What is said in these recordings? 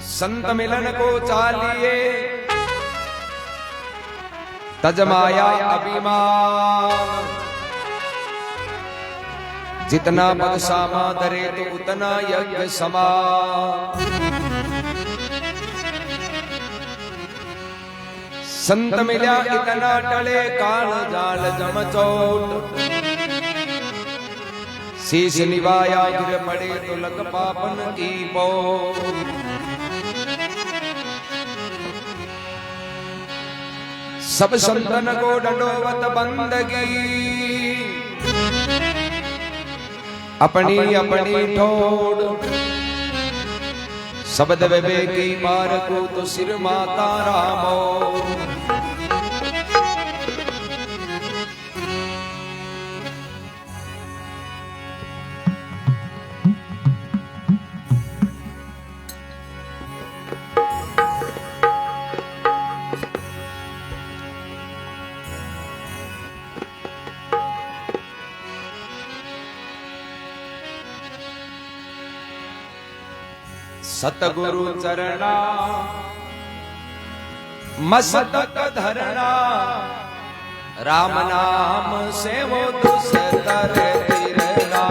संत मिलन को चालिए तजमाया अभिमान। जितना पद सामा धरे तो उतना यज्ञ समान। संत मिल्या इतना टले काल जाल जमचोट। शीश निभाया गिर पड़े तो लग पापन की पो। सब संतन को दंडोवत बंदगी अपनी अपनी ठोड़। शब्द विवेकी मार को तो सिर माता रामो। सतगुरु चरणा मस्तक धरना। राम नाम से वो दुसतर तिरना।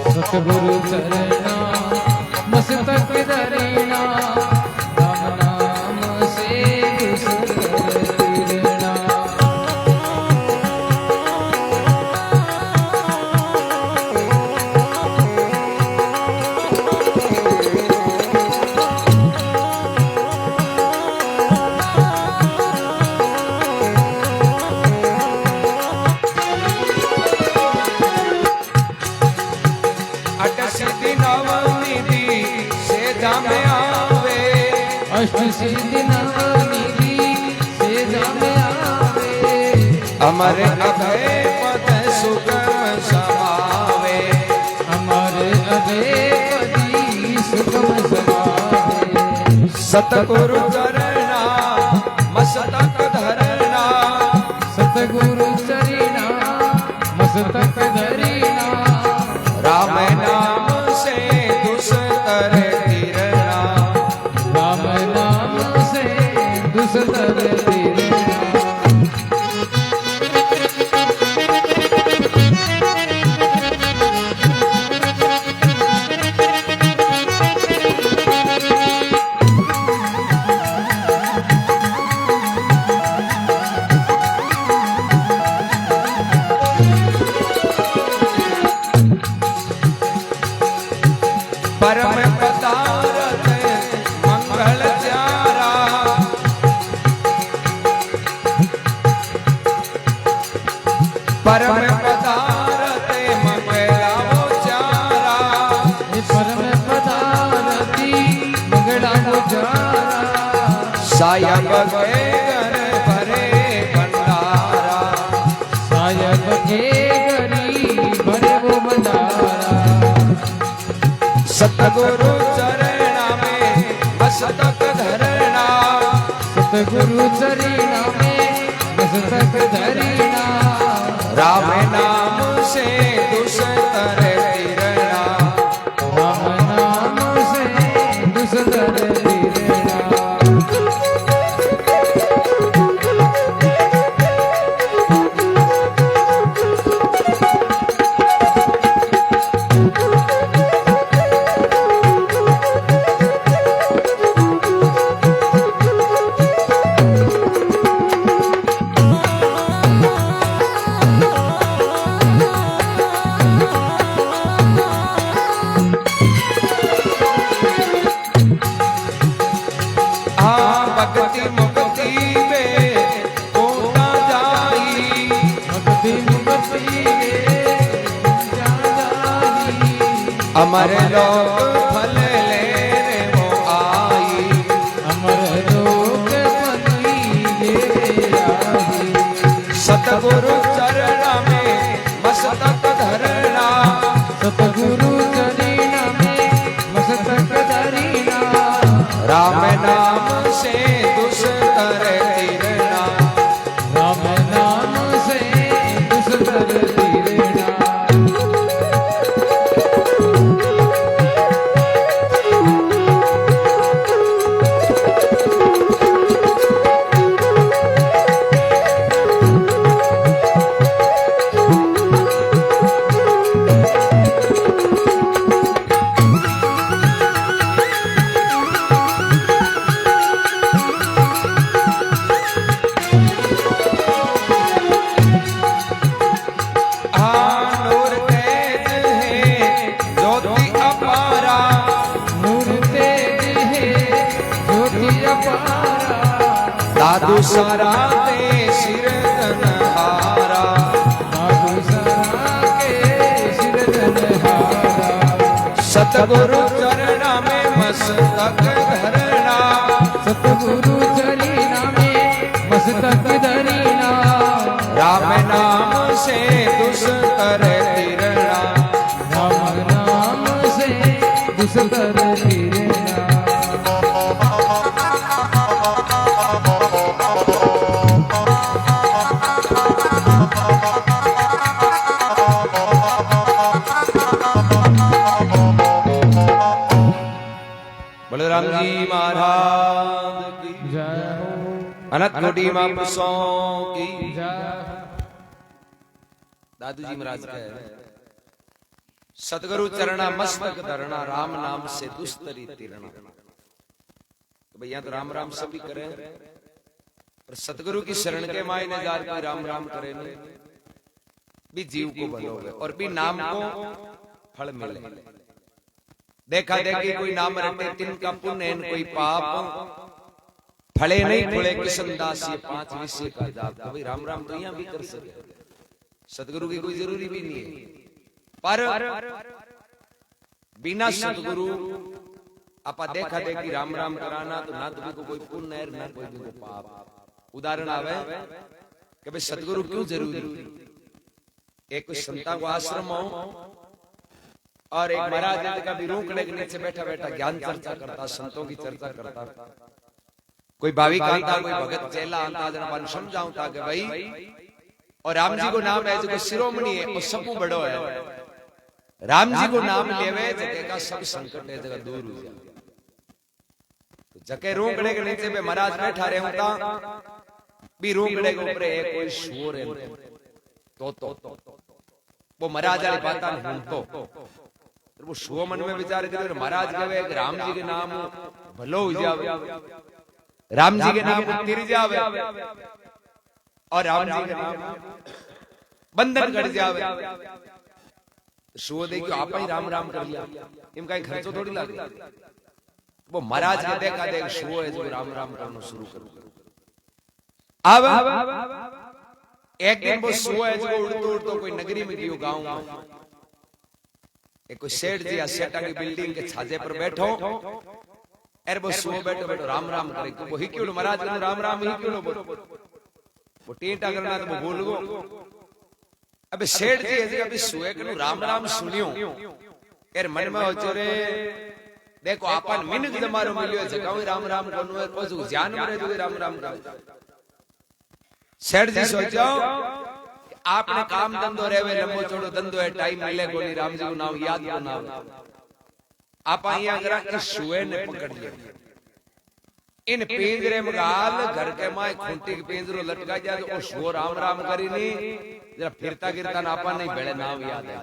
सतगुरु चरणा मस्तक धरना। राम नाम से दुसतर तिरना। अष्ट सिद्धि नवनिधि से जामे आवे। अमर अभय पद सुगम समावे। अमर अभय पद सुगम समावे। सतगुरु चरणा मस्तक धरना। सतगुरु चरणा मस्तक धरना। राम नाम से दुसतर तिरना। राम नाम से दुसतर तिरना। परम पदारथ मंगल चारा। परम पदारथ मंगला वो चारा। परम पदारथी मंगला वो चारा। सायब के घर भरे भंडारा। सायब के घरी भरे वो भंडारा। सतगुरु चरणा में मस्तक धरना। सतगुरु चरणा में मस्तक धरना। राम नाम से दुसतर तिरना। राम नाम से दुसतर तिरना। भक्ति मुक्ति में होता जाई। भक्ति मुक्ति में होता जाई। अमर लोक फल लेने वो आई। साधु सारा ते सिरजनहारा साधु सरा के सिरजनहारा सतगुरु चरण में मस्तक धरना सतगुरु चरीना में मस्तक धरीना राम नाम से दुष्कर तिरना राम नाम से दुष्कर तीरना बलराम जी महाराज की जय हो अनंत कोटि महापुरुषों की जय दादू जी महाराज कहे सतगुरु चरणा मस्तक धरना राम नाम से दुस्तरी तिरना। तो भैया तो राम राम सभी करें पर सतगुरु की शरण के मायने जार कोई राम राम करे नहीं भी जीव को भलोगे और भी नाम को फल मिले। देखा देखी कोई नाम रटे तिनका पुण्य एन कोई पाप फले नहीं फुले किशन दास ये 5 विषय का जाप। तो भाई राम राम तो यहाँ भी कर सके सतगुरु की कोई जरूरी भी नहीं है पर बिना सतगुरु आपा देखा देखी राम राम कराना तो ना तुम्हें को कोई पुण्य है ना कोई को पाप। उदाहरण आवे कि भाई सतगुरु क्यों जरूरी। एक कोई संता को आश्रम हो और एक महाराज का भी रूखड़े के नीचे बैठा बैठा ज्ञान चर्चा करता संतों की चर्चा करता। कोई भाविक आता कोई भगत चेला आता जना समझाऊता कि भाई और राम जी को नाम है जो शिरोमणि है वो सब बड़ो है। राम जी को नाम लेवे जगह सब संकट है जगह दूर हो जाए। तो जके रूखड़े के नीचे पे महाराज बैठा रहे होता भी रूखड़े के ऊपर एक कोई शोर है तो वो महाराज वाली बात तो वो शो मन में विचार करे महाराज कहे कि राम जी के नाम भलो हो जावे राम जी के नाम तिर जावे और राम जी के नाम बंधन कट जावे। शो देखियो आप ही राम राम कर लिया इम कहीं खर्चो थोड़ी लागे। वो महाराज के देखा देख शो है जो राम राम करना शुरू करो। अब एक दिन वो शो है जो उड़तो उड़तो कोई नगरी में गयो गांव एक कोई सेठ जी या सेठा की बिल्डिंग के छाजे पर बैठो एर वो सो बैठो बैठो राम राम करे तो वो ही क्यों महाराज राम राम ही क्यों बोलो वो टेंटा करना तो वो बोल गो। अबे सेठ जी ऐसे अभी सोए के राम राम सुनियो एर मन में हो चोरे देखो आपन मिनट जमारो मिलियो जगाओ राम राम कोनु है को ध्यान में रहे जो राम राम कर। सेठ जी सोचो आपने काम धंधो रेवे लंबो चौड़ो धंधो है टाइम मिले कोनी राम जी को नाम याद को नाम आप यहाँ अगर इस शुए ने पकड़ लिया इन पिंजरे में गाल घर के माए खूंटी के पिंजरो लटका जाए तो शो राम राम करी नहीं जरा फिरता गिरता ना आपा नहीं बेड़े नाम याद है।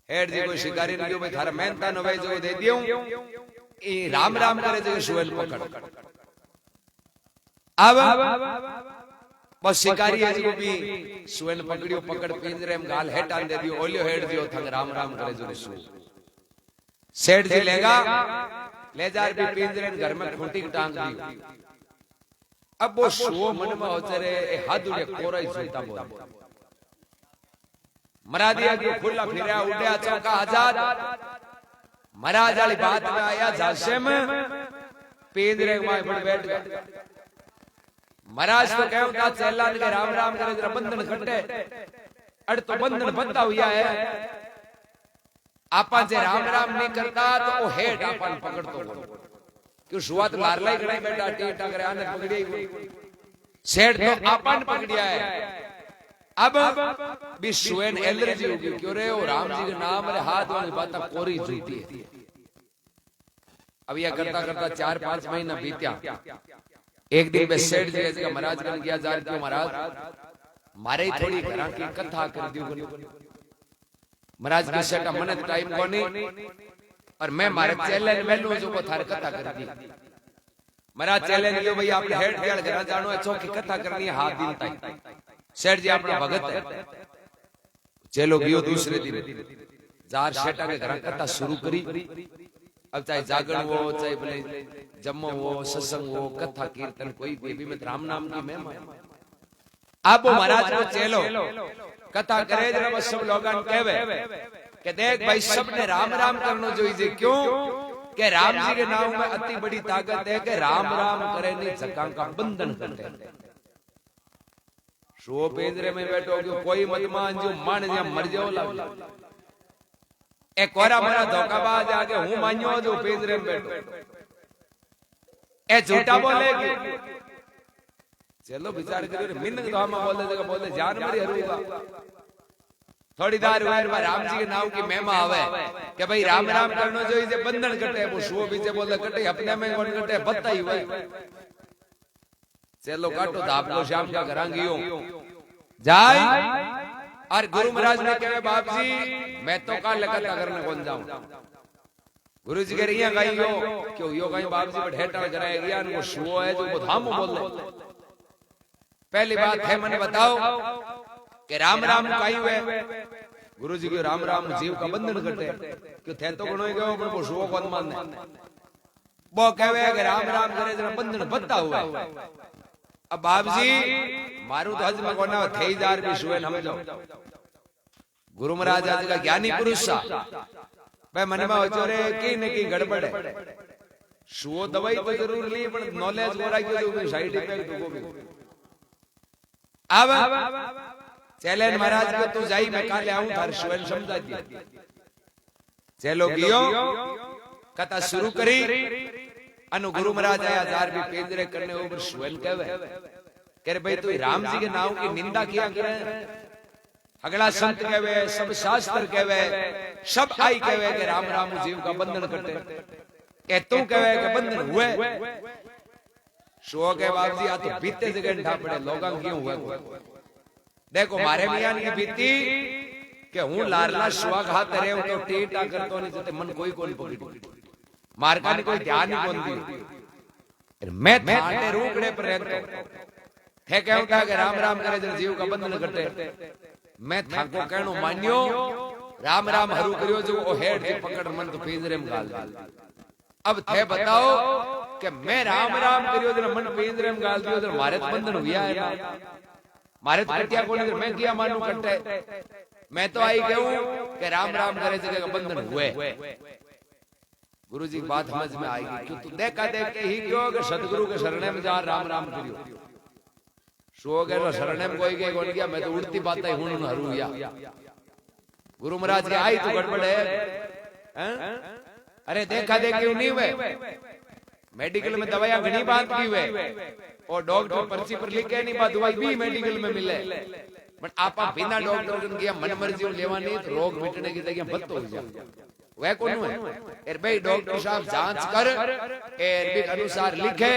हेड जी कोई शिकारी नहीं भाई थारा मेहनता नो भाई जो दे दियो ये राम राम करे जो शुए पकड़ अब बस शिकारी है जो भी सुवन पकड़ियो पकड़ पिंजरे में गाल हेटान दे दियो ओलियो हेड दियो थंग राम राम करे जो सु सेठ जी लेगा ले जा भी पिंजरे घर में खूंटी टांग दी। अब वो शो मन में होचरे हाथ उड़े कोरा सुनता बोल मरा दिया जो खुला फिरया उड़या चौका आजाद महाराज वाली बात में आया झांसे में पिंजरे में बैठ गया। महाराज तो कहूं का चेला ने राम राम करे जरा बंधन कटे अड़ तो बंधन बंधा हुआ है आपा जे राम राम नहीं करता तो वो हेड आपन पकड़तो क्यों शुरुआत मारला ही गड़े बेटा टेटा करे आने पकड़ी सेठ तो आपन पकड़िया है। अब भी सुएन एलर्जी हो गई क्यों रे वो राम जी के नाम रे हाथ वाली बात कोरी झूठी है। अब यह करता करता 4-5 महीना बीत्या। एक दिन में सेठ जी ऐसे महाराज ने किया जा रहा महाराज मारे थोड़ी घरा की कथा कर दियो महाराज के सेठा मन टाइम को नहीं और मैं मारे चेले ने मेलू जो को थार कथा कर दी। महाराज चेले ने जो भाई आपने हेड हेड घर जानो है चौकी कथा करनी है हाथ दिन तक सेठ जी अपना भगत है चलो गयो दूसरे दिन जार सेठा के घर कथा शुरू करी अब चाहे जागरण हो, चाहे भले जम्मो हो, सत्संग हो, कथा कीर्तन, कोई भी में राम नाम की महिमा। अब वो महाराज को चेलो कथा करे जरा बस सब लोग कहवे कि देख भाई सबने राम राम करनो जोईजे। क्यों कि राम जी के नाम में अति बड़ी ताकत है कि राम राम करे नहीं झक्का का बंधन कटे। शो पेंजरे में बैठो कि कोई मत मान जो मान जा मर जाओ लाग एक कोरा मरा धोखाबाज आके हूं मान्यो जो पेंजरे में बैठो ए झूठा बोलेगी। चलो विचार करो मिन्नत तो हम बोले जान मरी हरूगा। थोड़ी देर बाद राम जी के नाम की महिमा आवे कि भाई राम राम करनो जो इसे बंधन कटे। वो शो बीचे बोले कटे अपने में कौन कटे बत्ता ही हुए। चलो काटो धाप को शाम का घरांगियों जाए। और गुरु महाराज ने कहे बाप जी मैं तो का कथा करने कौन जाऊं। गुरु जी कह रही है कहीं क्यों यो कहीं बाप जी ढेटा कराएगा वो शो है जो वो धाम बोल। पहली बात है मैंने बताओ कि राम राम कहीं हुए। गुरु जी के राम राम जीव का बंधन कटे क्यों थे तो गुणों गयो पर वो शो कौन मानने। वो कहवे कि राम राम करे जरा बंधन बत्ता हुआ। अब बाप जी मारू तो हज में कोना थे जार भी शुए हम जाओ। गुरु महाराज आज का ज्ञानी पुरुष सा भाई मन में चोरे की न की गड़बड़ है। शो दवाई तो जरूर ली पर नॉलेज हो रहा है कि साइड इफेक्ट हो भी। अब चैलेंज महाराज को तू जाई मैं काले आऊं थार स्वयं समझा दिया। चलो गियो कथा शुरू करी। अनु गुरु महाराज आया जार भी पेंजरे करने ऊपर स्वयं कहवे कह भाई तू राम जी के नाम की निंदा किया करे। अगला संत कहवे सब शास्त्र कहवे सब आई कहवे कि राम राम जीव का बंधन कटे। ए तू कहवे कि बंधन हुए। शो के बाप जी आ तो बीते जगह ढा पड़े लोगां क्यों हुए। देखो मारे मियां की बीती कि हूं लारला शुआ खा तेरे तो टेटा करतो नहीं जते मन कोई कोई पकड़ी मारका ने कोई ध्यान नहीं कोंदी। मैं थाटे रूकड़े पर रहतो थे कहूं था कि राम राम करे जन जीव का बंधन कटे। मैं थाको कहनो मान्यो राम राम हरू करियो जो ओ हेड के पकड़ मन तो पिंजरे में गाल दे। अब थे बताओ कि मैं राम राम करियो जन मन पिंजरे में गाल दियो जन मारे तो बंधन हुआ है ना। मारे तो कटिया को नहीं मैं किया मानू कटे। मैं तो आई कहूं कि राम राम करे जगह का बंधन हुए। गुरु जी की बात समझ में आएगी क्यों तू देखा देख के ही क्यों कि सतगुरु के शरण में जा राम राम करियो। सो गए शरण में कोई के कौन गया मैं तो उड़ती बात है हुन हरू गया। गुरु महाराज के आई तो गड़बड़ है। अरे देखा देख क्यों नहीं हुए। मेडिकल में दवाइयां घनी बात की हुए और डॉक्टर पर्ची पर लिखे नहीं बात दवाई भी मेडिकल में मिले। बट आपा बिना डॉक्टर के गया मन मर्जी लेवा नहीं तो रोग मिटने की जगह बत्तो हो जाए। वह कौन है एर भाई डॉक्टर साहब जांच कर एर भी अनुसार लिखे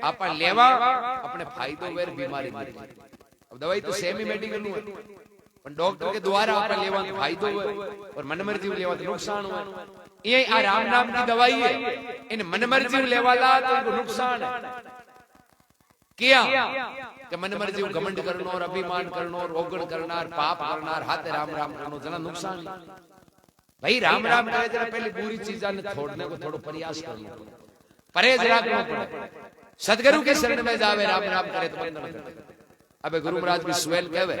आपा लेवा अपने फायदो वेर बीमारी में। अब दवाई तो सेमी मेडिकल है पर डॉक्टर के द्वारा आपा लेवा फायदो और मन मर्जी लेवा तो नुकसान हुआ। ये राम नाम की दवाई है इन मन मर्जी लेवाला तो इनको नुकसान है। किया कि मन मर्जी घमंड करनो और अभिमान करनो और ओगण करना और पाप करना और हाथ राम राम करनो जना नुकसान। भाई राम राम करे जरा पहले बुरी चीजा ने छोड़ने को थोड़ा प्रयास करना परहेज रखना पड़े। सदगुरु के शरण में जावे राम राम करे तो बंधन कटे। अबे गुरु महाराज भी स्वेल कहवे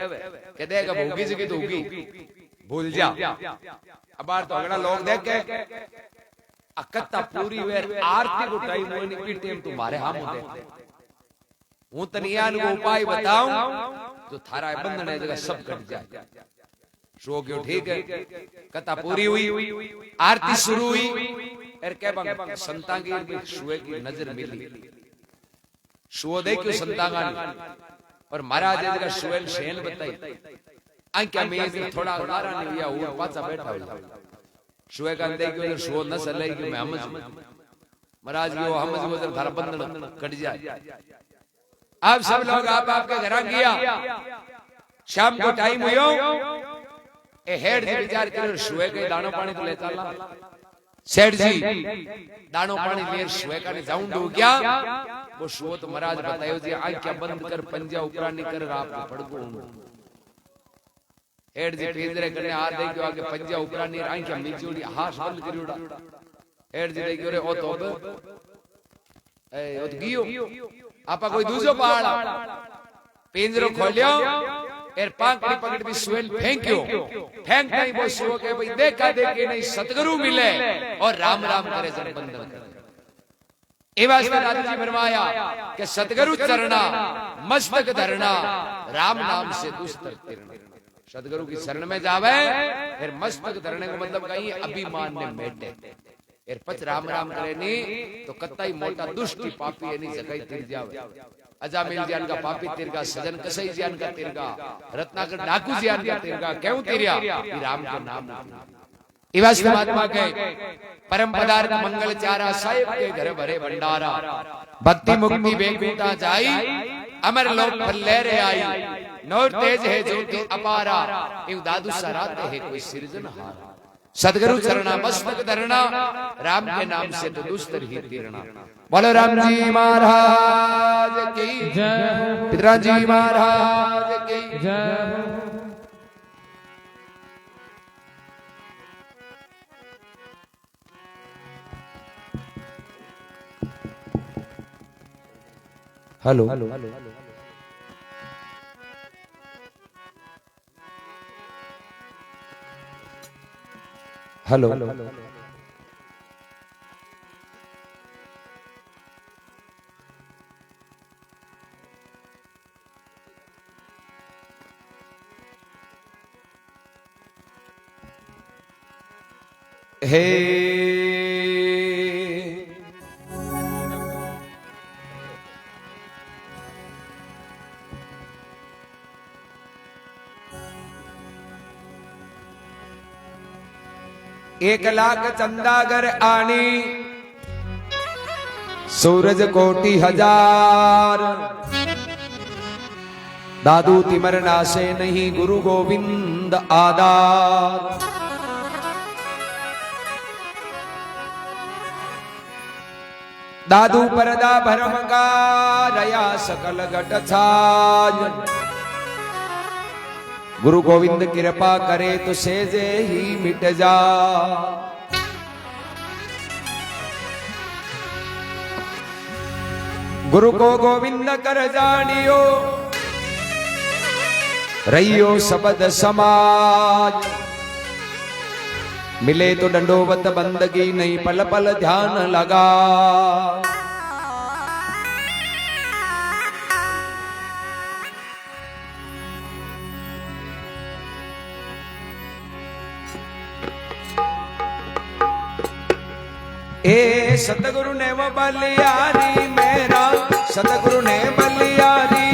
कि देगा भूगी जगी तो होगी भूल जा। अब बार तो अगला लोग देख के अकत्ता पूरी वेर आरती को टाइम होने की टाइम तुम्हारे हम होते हूं तनियान को उपाय बताऊं तो थारा बंधन है जगह सब कट जाए। शो क्यों ठीक है कथा पूरी हुई आरती शुरू हुई एर के बंग संता की शुए की नजर मिली। शुओ देखियो संता का और महाराज जगह शुएल शेन बताई आंख्या में थोड़ा उतारा नहीं हुआ वो पाचा बैठा हुआ। शुए का देखियो शो न चले कि मैं हमज महाराज को हमज को थारा बंधन कट जाए। अब सब लोग आप आपके घर गया शाम को टाइम हुयो ए हेड जी विचार करो शुए के दानो पानी तो लेता ला। सेठ जी दानो पानी ले शुए का ने जाऊं दो क्या वो शो तो महाराज बतायो जी आंखें बंद कर पंजा ऊपरा नहीं कर आप पड़गो। हेड जी पिंजरे करने हाथ दे के आगे पंजा ऊपरा नहीं आंखें नीचे हाथ बंद करियोड़ा एड जी देखियो रे ओ तो ए ओ तो गियो आपा कोई दूसरो पहाड़ पिंजरो खोलियो एर पाकड़ी पकड़ दी सुएल फेंक्यो फेंक नहीं वो सुओ के भाई देखा देखे नहीं सतगुरु मिले और राम राम करे जब बंधन करे ए वास्ते दादी जी फरमाया कि सतगुरु चरना मस्तक धरना राम नाम से दुस्तर तिरना सतगुरु की शरण में जावे फिर मस्तक धरने का मतलब कहीं अभिमान ने मेटे फिर पच राम राम करे नी तो कत्ताई मोटा दुष्ट पापी एनी जगह तिर जावे अजा मिल जान का पापी तिरगा सजन कसई जान का तिरगा रत्नाकर डाकू जान का तिरगा क्यों तिरिया ये राम का नाम इवास महात्मा के परम पदार्थ मंगल चारा साहिब के घर भरे भंडारा भक्ति मुक्ति बेकुंठा जाई अमर लोक पर लहरे आई नौर तेज है ज्योति अपारा इव दादू सराते है कोई सिरजनहारा सदगुरु चरना मस्तक धरना राम के नाम से तो दुस्तर ही तीरना बोलो राम जी महाराज की जय पितरा जी महाराज की जय हेलो हेलो हे एक लाख चंदागर आनी सूरज कोटि हजार दादू तिमर नासे नहीं गुरु गोविंद आधार दादू परदा भरम का रया सकल घट छाज गुरु गोविंद कृपा करे तो सेजे ही मिट जा गुरु को गोविंद कर जानियो रहियो शब्द समाज मिले तो दंडोवत बंदगी नहीं पल पल ध्यान लगा ए सतगुरु ने वो बलियारी मेरा सतगुरु ने बलियारी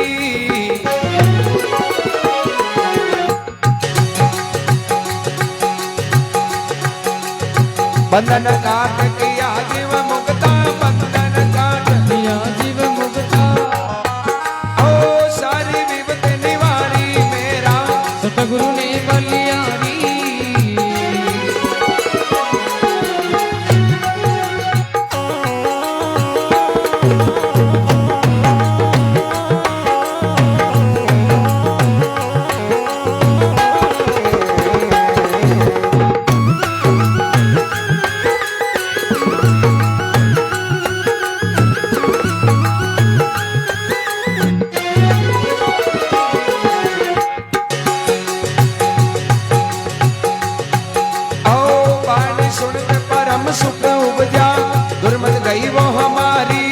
बंधन काट किया जीव मुक्ता बंधन काट किया जीव मुक्ता ओ सारी विपत निवारी मेरा सतगुरु ने बलियारी सुख उपजा दुर्मत गई वो हमारी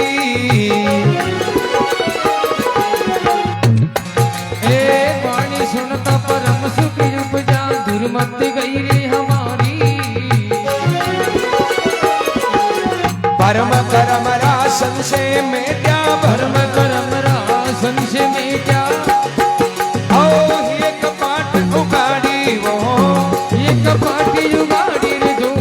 ए वाणी सुनता परम सुख उपजा दुर्मत गई रे हमारी परम करम रा संशय में क्या परम करम रा संशय में क्या ओ एक पाठ उगाड़ी वो एक पाठ उगाड़ी रे जो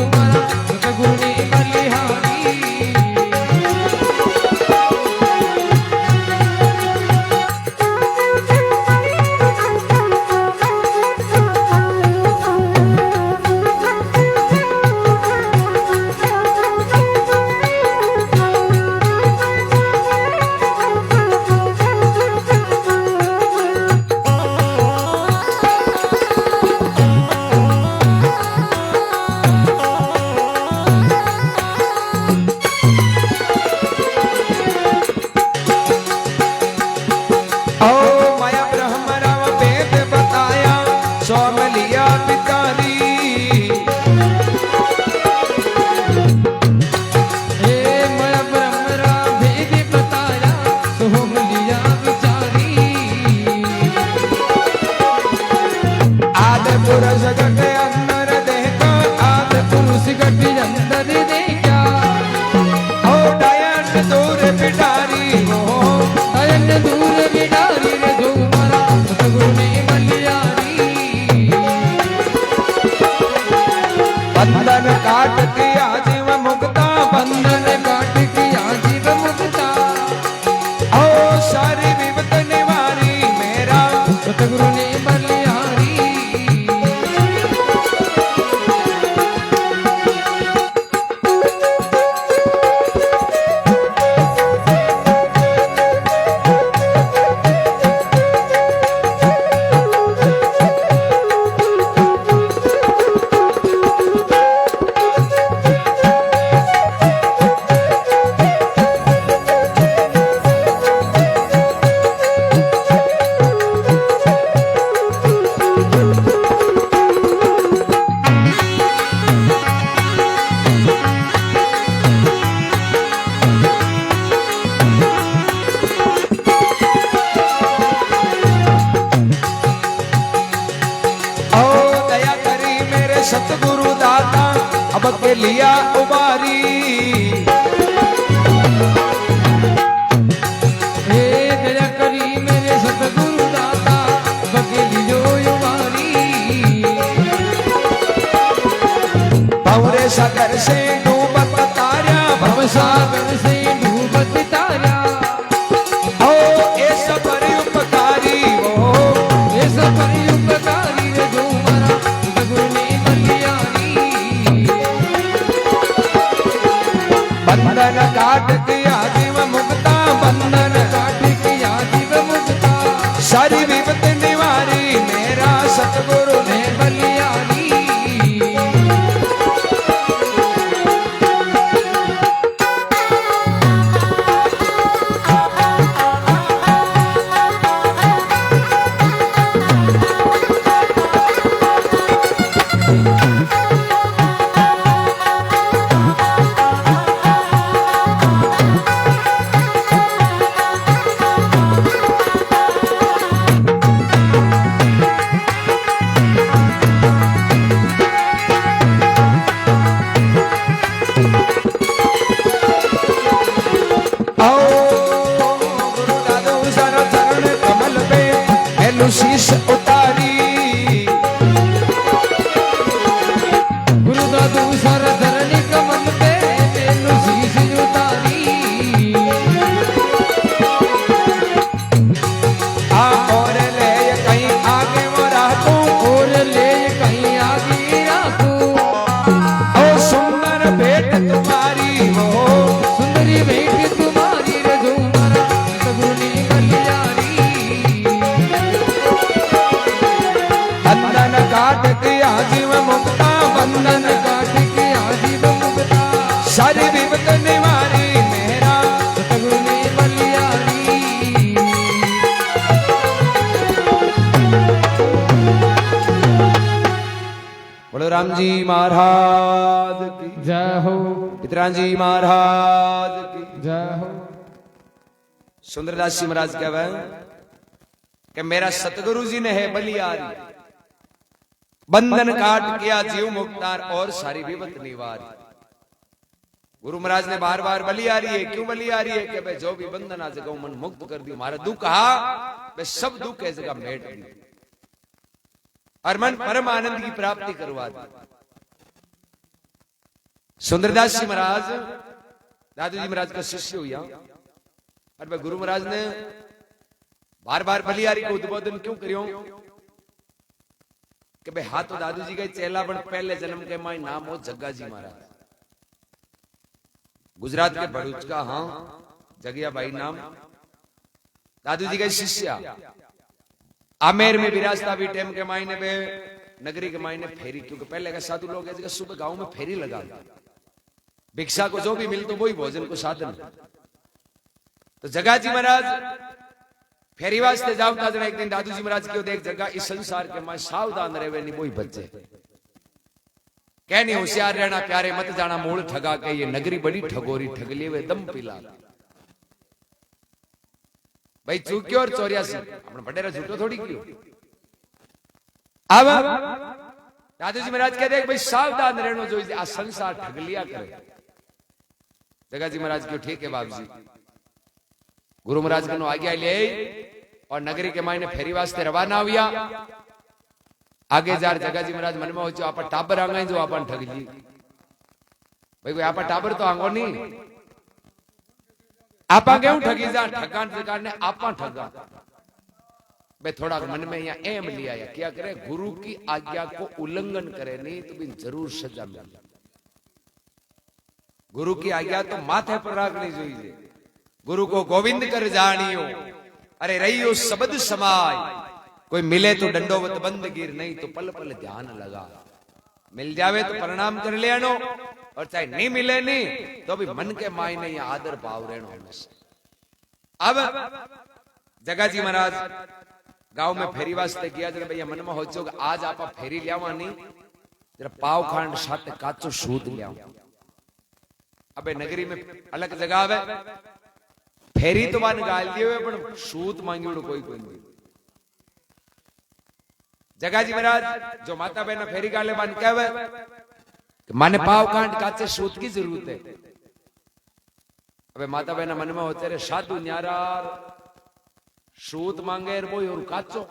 लिया उबारी हे दया करी मेरे सतगुरु दाता बगेली जो युवारी भंवरे सागर से डूबत तारा भव सागर से डूबत तारा ओ ए सबर उपकारी वो ये सब उपकारी रे जो मरा सतगुरु ने बलियारी बंधन काट दिया जीव मुक्ता बंधन काट के आजीव मुक्ता सारी विपत निवारी मेरा सतगुरु ने ने बलियारी शीश उतारी गुरु दादू सर धरणी कमल पे तेनु शीश उतारी आ और ले कहीं आगे वो रातू और ले कहीं आगे राखू ओ सुंदर भेंट तुम्हारी वो सुंदरी भेंट तुम्हारी रे जो मरा सतगुरु ने बलियारी बंधन काट दिया जीव मुक्ता बंधन काट के आजीव मुक्ता सारी विपत निवारी मेरा सतगुरु ने बलियारी बोलो राम जी महाराज की जय हो पितरान जी महाराज की जय हो सुंदरदास जी महाराज कहवे कि मेरा सतगुरु जी ने है बलियारी बंधन काट किया जीव मुक्तार और सारी विपत निवारी गुरु महाराज ने बार बार बलियारी है क्यों बलियारी है कि भाई जो भी बंधन आ जगह मन मुक्त कर दी हमारा दुख हा वे सब दुख है जगह मेट दी और मन परम आनंद की प्राप्ति करवा दी सुंदरदास जी महाराज दादू जी महाराज का शिष्य हुआ और भाई गुरु महाराज ने बार बार बलियारी को उद्बोधन क्यों करियो कि भाई हाँ तो दादू जी का चेला बन पहले जन्म के माई नाम हो जग्गा जी महाराज गुजरात के भरूच का हाँ जगिया भाई नाम दादू जी का शिष्य आमेर में विरासता भी टेम के मायने में नगरी के मायने फेरी क्योंकि पहले का साधु लोग है सुबह गांव में फेरी लगा भिक्षा को जो भी मिलता वही भोजन को साधन तो जग्गा जी महाराज फेरी वास्ते जाओ था एक दिन दादू जी महाराज क्यों देख जगह इस संसार के मैं सावधान रहे नहीं वही बच्चे कहनी होशियार रहना प्यारे मत जाना मूल ठगा के ये नगरी बड़ी ठगोरी ठग लिए वे दम पिला भाई चूक्यो और 84 अपने बडेरा झूठो थोड़ी क्यों अब दादू जी महाराज कहते हैं भाई सावधान रहना जो आ संसार ठग लिया करे जगह जी महाराज क्यों ठीक है बाबू जी गुरु महाराज को आज्ञा ले और नगरी के मायने फेरी वास्ते रवाना हुआ आगे जार जगह जी महाराज मन में हो आप टाबर आ गए जो आप ठग ली भाई कोई आप टाबर तो आंगो नहीं आप क्यों ठगी जा ठगान सरकार ने आप ठगा भाई थोड़ा मन में यहाँ एम लिया या क्या करे गुरु की आज्ञा को उल्लंघन करे नहीं तो भी जरूर सजा मिले गुरु की आज्ञा तो माथे पर रखनी चाहिए गुरु को गोविंद कर जानियो अरे रहियो शब्द समाय कोई मिले तो दंडोवत बंद गिर नहीं तो पल पल ध्यान लगा मिल जावे तो प्रणाम कर लेनो और चाहे नहीं मिले नहीं तो भी मन के मायने ये आदर भाव रहनो हमेशा अब जग्गा जी महाराज गांव में फेरी वास्ते किया जरा भैया मन में हो चो आज आप फेरी लियावा नहीं जरा पाव खांड साथ काचो सूत लियाओ अबे नगरी में अलग जगह आवे फेरी तो मान गाल दिए हुए पण सूत मांगियोड़ो कोई नहीं जग्गा जी महाराज जो माता बहन फेरी गाले बान कहवे माने पाव कांड काचे सूत की जरूरत है। अबे माता बहना मन में होते रे साधु न्यारार सूत मांगे वो और काचो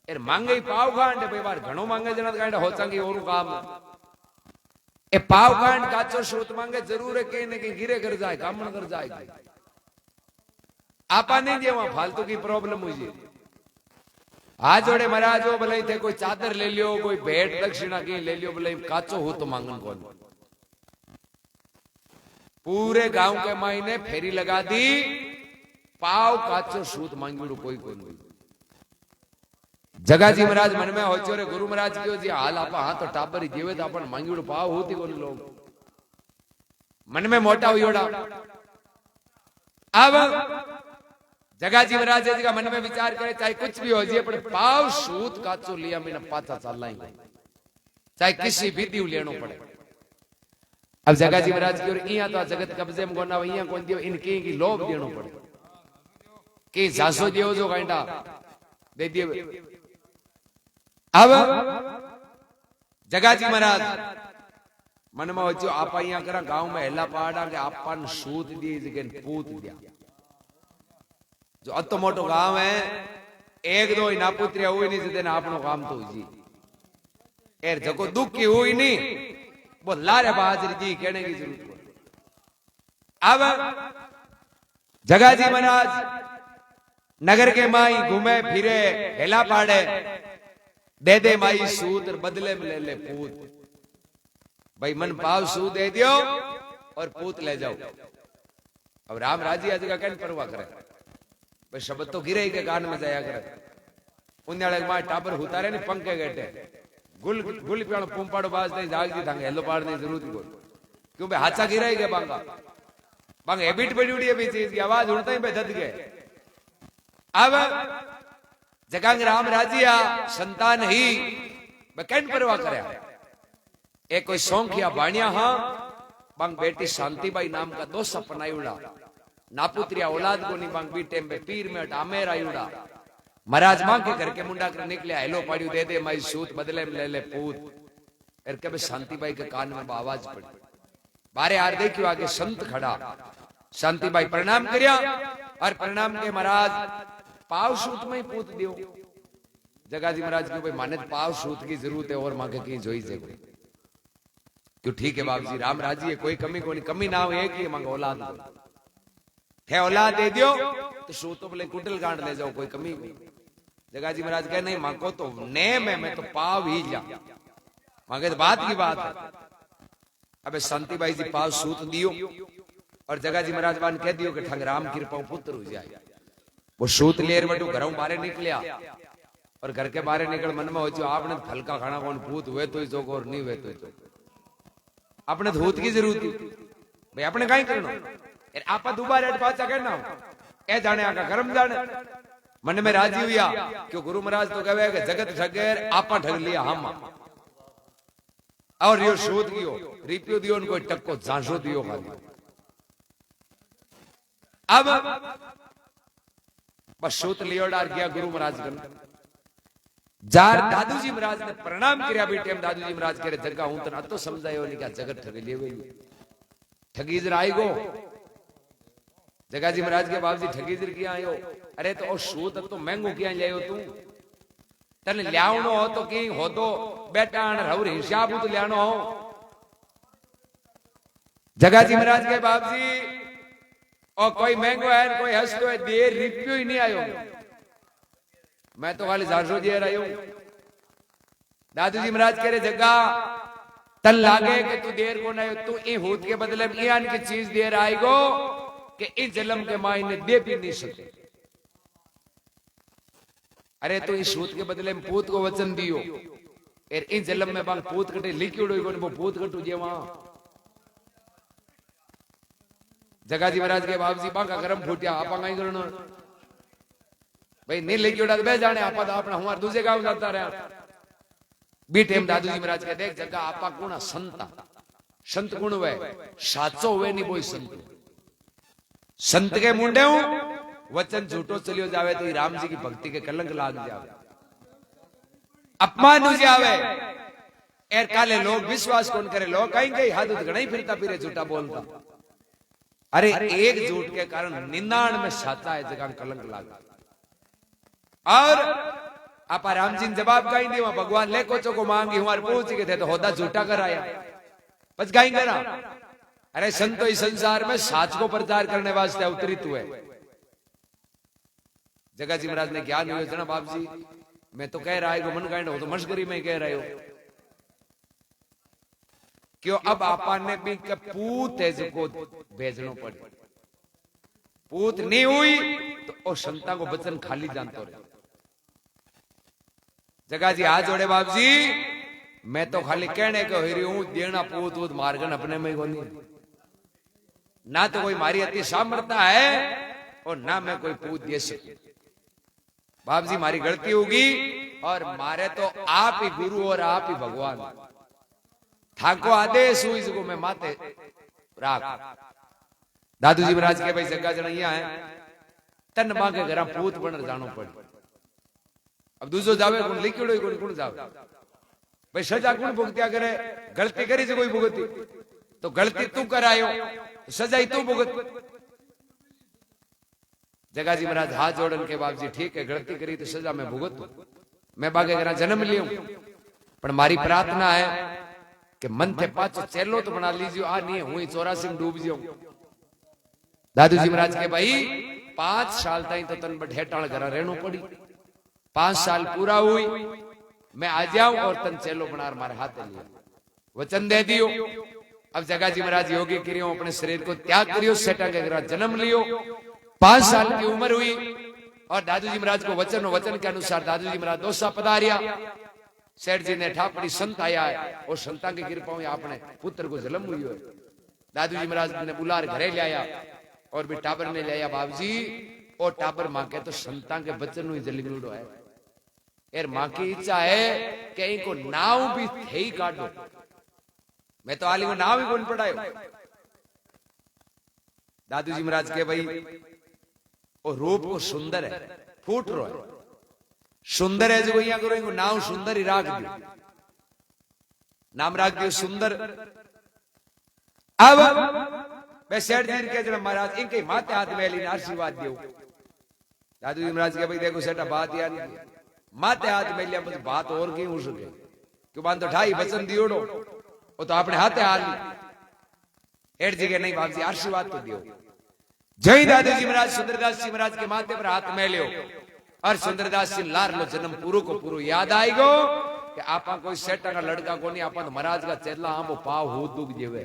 एर मांगे पाव कांड भाई बार घणो मांगे जना कांड हो चांगी और काम ए पाव कांड काचो सूत मांगे जरूर है कहीं न कहीं गिरे कर जाए काम न कर जाए आपा नहीं जेवा फालतू की प्रॉब्लम हुई हाथ जोड़े महाराज हो भले थे कोई चादर ले लियो कोई भेंट दक्षिणा की ले लियो भले काचो हो तो मांगन कौन पूरे गांव के मायने फेरी लगा दी पाव काचो सूत मांगू कोई कोई नहीं जगाजी महाराज मन में होचो रे गुरु महाराज क्यों जी हाल आपा हां तो टाबर जीवे तो अपन मांगू पाव होती कोई लोग मन में मोटा हुईड़ा अब जगाजी महाराज जी का मन में विचार करे चाहे कुछ भी हो जाए पर पाव सूत काचो लिया मैंने पाचा चलाएंगे चाहे किसी भी दीव लेनो पड़े। अब जगाजी महाराज की इया तो जगत कब्जे में कोना इया कौन दियो इनके की लोभ देनो पड़े कि जासो दियो जो गांडा दे दियो। अब जगाजी महाराज मन में हो आप इया करा गांव में हेला पहाड़ा के आपन सूत दी जगह पूत दिया जो अतो मोटो गांव है एक दो नापुत्रिया हुई नहीं जितने आपनो काम तो जी एर जको दुख की हुई नहीं वो लारे बहादुर जी कहने की जरूरत। अब जगाजी महाराज नगर के माई घूमे फिरे हेला पाड़े दे दे माई सूत बदले में ले ले पूत भाई मन पाव सूत दे दियो और पूत ले जाओ। अब राम राजी आज का कहने परवाह करे भाई शब्द तो गिरे के कान में जाया करे उन्याले मां टाबर उतारे ने पंखे गेटे गुल गुल पियानो पुंपाड़ो बाज नहीं जाग दी थांगे हेलो पाड़ नहीं जरूरत कोई क्यों बे हाचा गिराई के बांगा बांग हैबिट पड़ी उड़ी भी चीज की आवाज उड़ता ही बे धद गए। अब जगांग राम राजिया संतान ही बकैन परवाह करे एक कोई सौंखिया बाणिया हां बांग बेटी शांतिबाई नाम का दो सपना उड़ा नापुत्रिया औलाद को नहीं बांग बीटे में पीर में आमेर आयुड़ा महाराज मां के घर के मुंडा कर निकले हेलो पाड़ियो दे दे माई सूत बदले में ले ले पूत एर के शांतिबाई के कान में आवाज पड़ी बारे आर देखियो आगे संत खड़ा शांतिबाई प्रणाम करिया और प्रणाम के महाराज पाव सूत में ही पूत दियो। जगाजी महाराज को भाई माने पाव सूत की जरूरत है और मां के की जोई से क्यों ठीक है बाबू जी राम राजी है कोई कमी कोई कमी ना हो एक ही मांग औलाद है औलाद दे दियो तो सूत तो बोले कुंडल गांड ले जाओ कोई कमी नहीं। जगाजी महाराज कहे नहीं मांगो तो नेम है मैं तो पाव ही जा मांगे तो बात की बात है। अबे शांतिबाई जी पाव सूत दियो और जगाजी महाराज बान कह दियो कि ठग राम कृपा पुत्र हो जाए वो सूत लेर बटू घरों बाहर निकलिया और घर के बाहर निकल मन में हो जो आपने हल्का खाना कौन भूत हुए तो जो और नहीं हुए तो अपने धूत की जरूरत थी भाई अपने कहीं करना आप दोबारा पाचा कहना ए जाने आका कर्म जाने मन में राजी हुआ क्यों गुरु महाराज तो कहे कि जगत ठगेर आपा ठग लिया हम और यो शोध कियो रिपियो दियो उनको टक्को झांसो दियो खाली। अब बस सूत लियो डार गया गुरु महाराज का जार दादूजी महाराज ने प्रणाम किया बेटे दादूजी महाराज कह रहे जगह हूं तो तो समझायो नहीं क्या जगत ठग लिए गई ठगी जरा आई गो। जगाजी महाराज के बाप जी ठगी जर किया आयो अरे तो सूत तो महंगो किया ले तू तन लियावनो हो तो की हो तो बेटा रवर हिसाब तो लियानो हो। जगाजी महाराज के बाप जी और कोई महंगो है कोई हंसतो है देर रिप्यो ही नहीं आयो मैं तो खाली 400 दे रहा हूं। दादूजी महाराज कह रहे जगह तन लागे कि तू देर को नहीं तू ई होत के बदले में आन की चीज दे रहा है गो कि इस जन्म के माई ने दे भी नहीं सके। अरे तो इस सूत के बदले में पूत को वचन दियो एर इस जन्म में बांग पूत कटे लिखियोड़ो वो पूत कटू जे वहां। जगाजी महाराज के बाप जी बांका गरम फूटिया आपा कहीं करना भाई नहीं लिखियोड़ा तो बह जाने आपा तो अपना हमारे दूसरे गांव जाता रहा बीटे में दादूजी महाराज के देख जगह आपा कोना संता संत गुण हुए साचो हुए नहीं बोई संत संत के मुंडे वचन झूठो चलियो जावे तो राम जी की भक्ति के कलंक लाग जावे अपमान हो जावे एर काले लोग विश्वास कौन करे, लोग कहीं कहीं हाथ घना ही फिरता फिरे झूठा बोलता। अरे एक झूठ के कारण 99 में साचा है जगह कलंक लागा। और आपा राम जी ने जवाब कहीं दिया, भगवान ले कोचो को मांगी हूं पूछ के थे तो होदा झूठा कराया बस गाई करा। अरे संतो इस संसार में साच को प्रचार करने वास्ते अवतरित हुए। जगह जी महाराज ने ज्ञान योजना, बाप जी मैं तो कह रहा है मन गाइड हो तो मशगरी में कह रहे हो क्यों। अब आपा ने भी पूत है जो भेजनो पड़े, पूत नहीं हुई तो ओ संता को बचन खाली जानतो रहे। जगह जी हाथ जोड़े, बाप जी मैं तो खाली कहने को ही हूं, देना पूत वूत मार्गन अपने में को नहीं, ना तो कोई मारी अति सामर्थ्य है और ना मैं कोई पूत दे सकूं। बाप जी मारी गलती होगी और मारे तो आप ही गुरु और आप ही भगवान, ठाको आदेश हुई इसको मैं माते राख। दादू जी महाराज के भाई जगह जनैया है तन बाके घर पूत बन जानो पड़े। अब दूसरो जावे कौन लिखिड़ो कौन कौन जावे भाई, सजा कौन भुगत्या करे। गलती करी से कोई भुगती तो गलती तू करायो सजा ही तू भुगत। जगा जी महाराज हाथ जोड़न के बाप जी ठीक है गलती करी तो सजा मैं भुगत, मैं बागे घर जन्म लियो पर मारी प्रार्थना है कि मन थे पाचो चेलो तो बना लीजियो, आ नहीं हुई 84 में डूब जियो। दादू जी महाराज के भाई 5 साल ताई तो तन बठेटाल घर रहनो पड़ी, 5 साल पूरा हुई मैं आ जाऊं और तन चेलो बना मारे हाथ लिया, वचन दे दियो। अब जगा जी महाराज योगी करियो, अपने शरीर को त्याग करियो, सेटा के घर जन्म लियो, 5 साल की उम्र हुई और दादू जी महाराज को वचन के अनुसार दादू जी महाराज दोसा पधारिया। सेठ जी ने ठापड़ी संत आया है और संता की कृपा हुई आपने पुत्र को जन्म हुई है। दादू जी महाराज ने बुलार घरे ले आया और भी टाबर ने ले आया बाप जी, और टाबर मां के तो संता के बच्चन हुई जली मिलडो है। यार मां की इच्छा है कि इनको नाव भी थे ही काटो, मैं तो आली को नाव ही कौन पढ़ायो। दादू जी महाराज के भाई और रूप को सुंदर है, फूट रो है सुंदर है जो यहाँ करो, इनको नाम सुंदर ही राख दियो, नाम राख दियो सुंदर। अब मैं सेठ जी के जरा महाराज इनके माथे हाथ में लीने आशीर्वाद दियो। दादू जी महाराज के भाई देखो सेठा बात यार माथे हाथ में लिया बस बात और की हो सके क्यों बांध तो ढाई वचन दियोड़ो वो तो अपने हाथे हाथ ली। एट जी के नहीं बाप जी आशीर्वाद तो दियो। जय दादू जी महाराज सुंदरदास जी महाराज के माथे पर हाथ में लियो और सुंदरदास जी लार लो जन्म पूरो को पूरो याद आएगो कि आपा कोई सेटा का लड़का को नहीं, आपा तो महाराज का चेला हाँ वो पाव हो दुख जेवे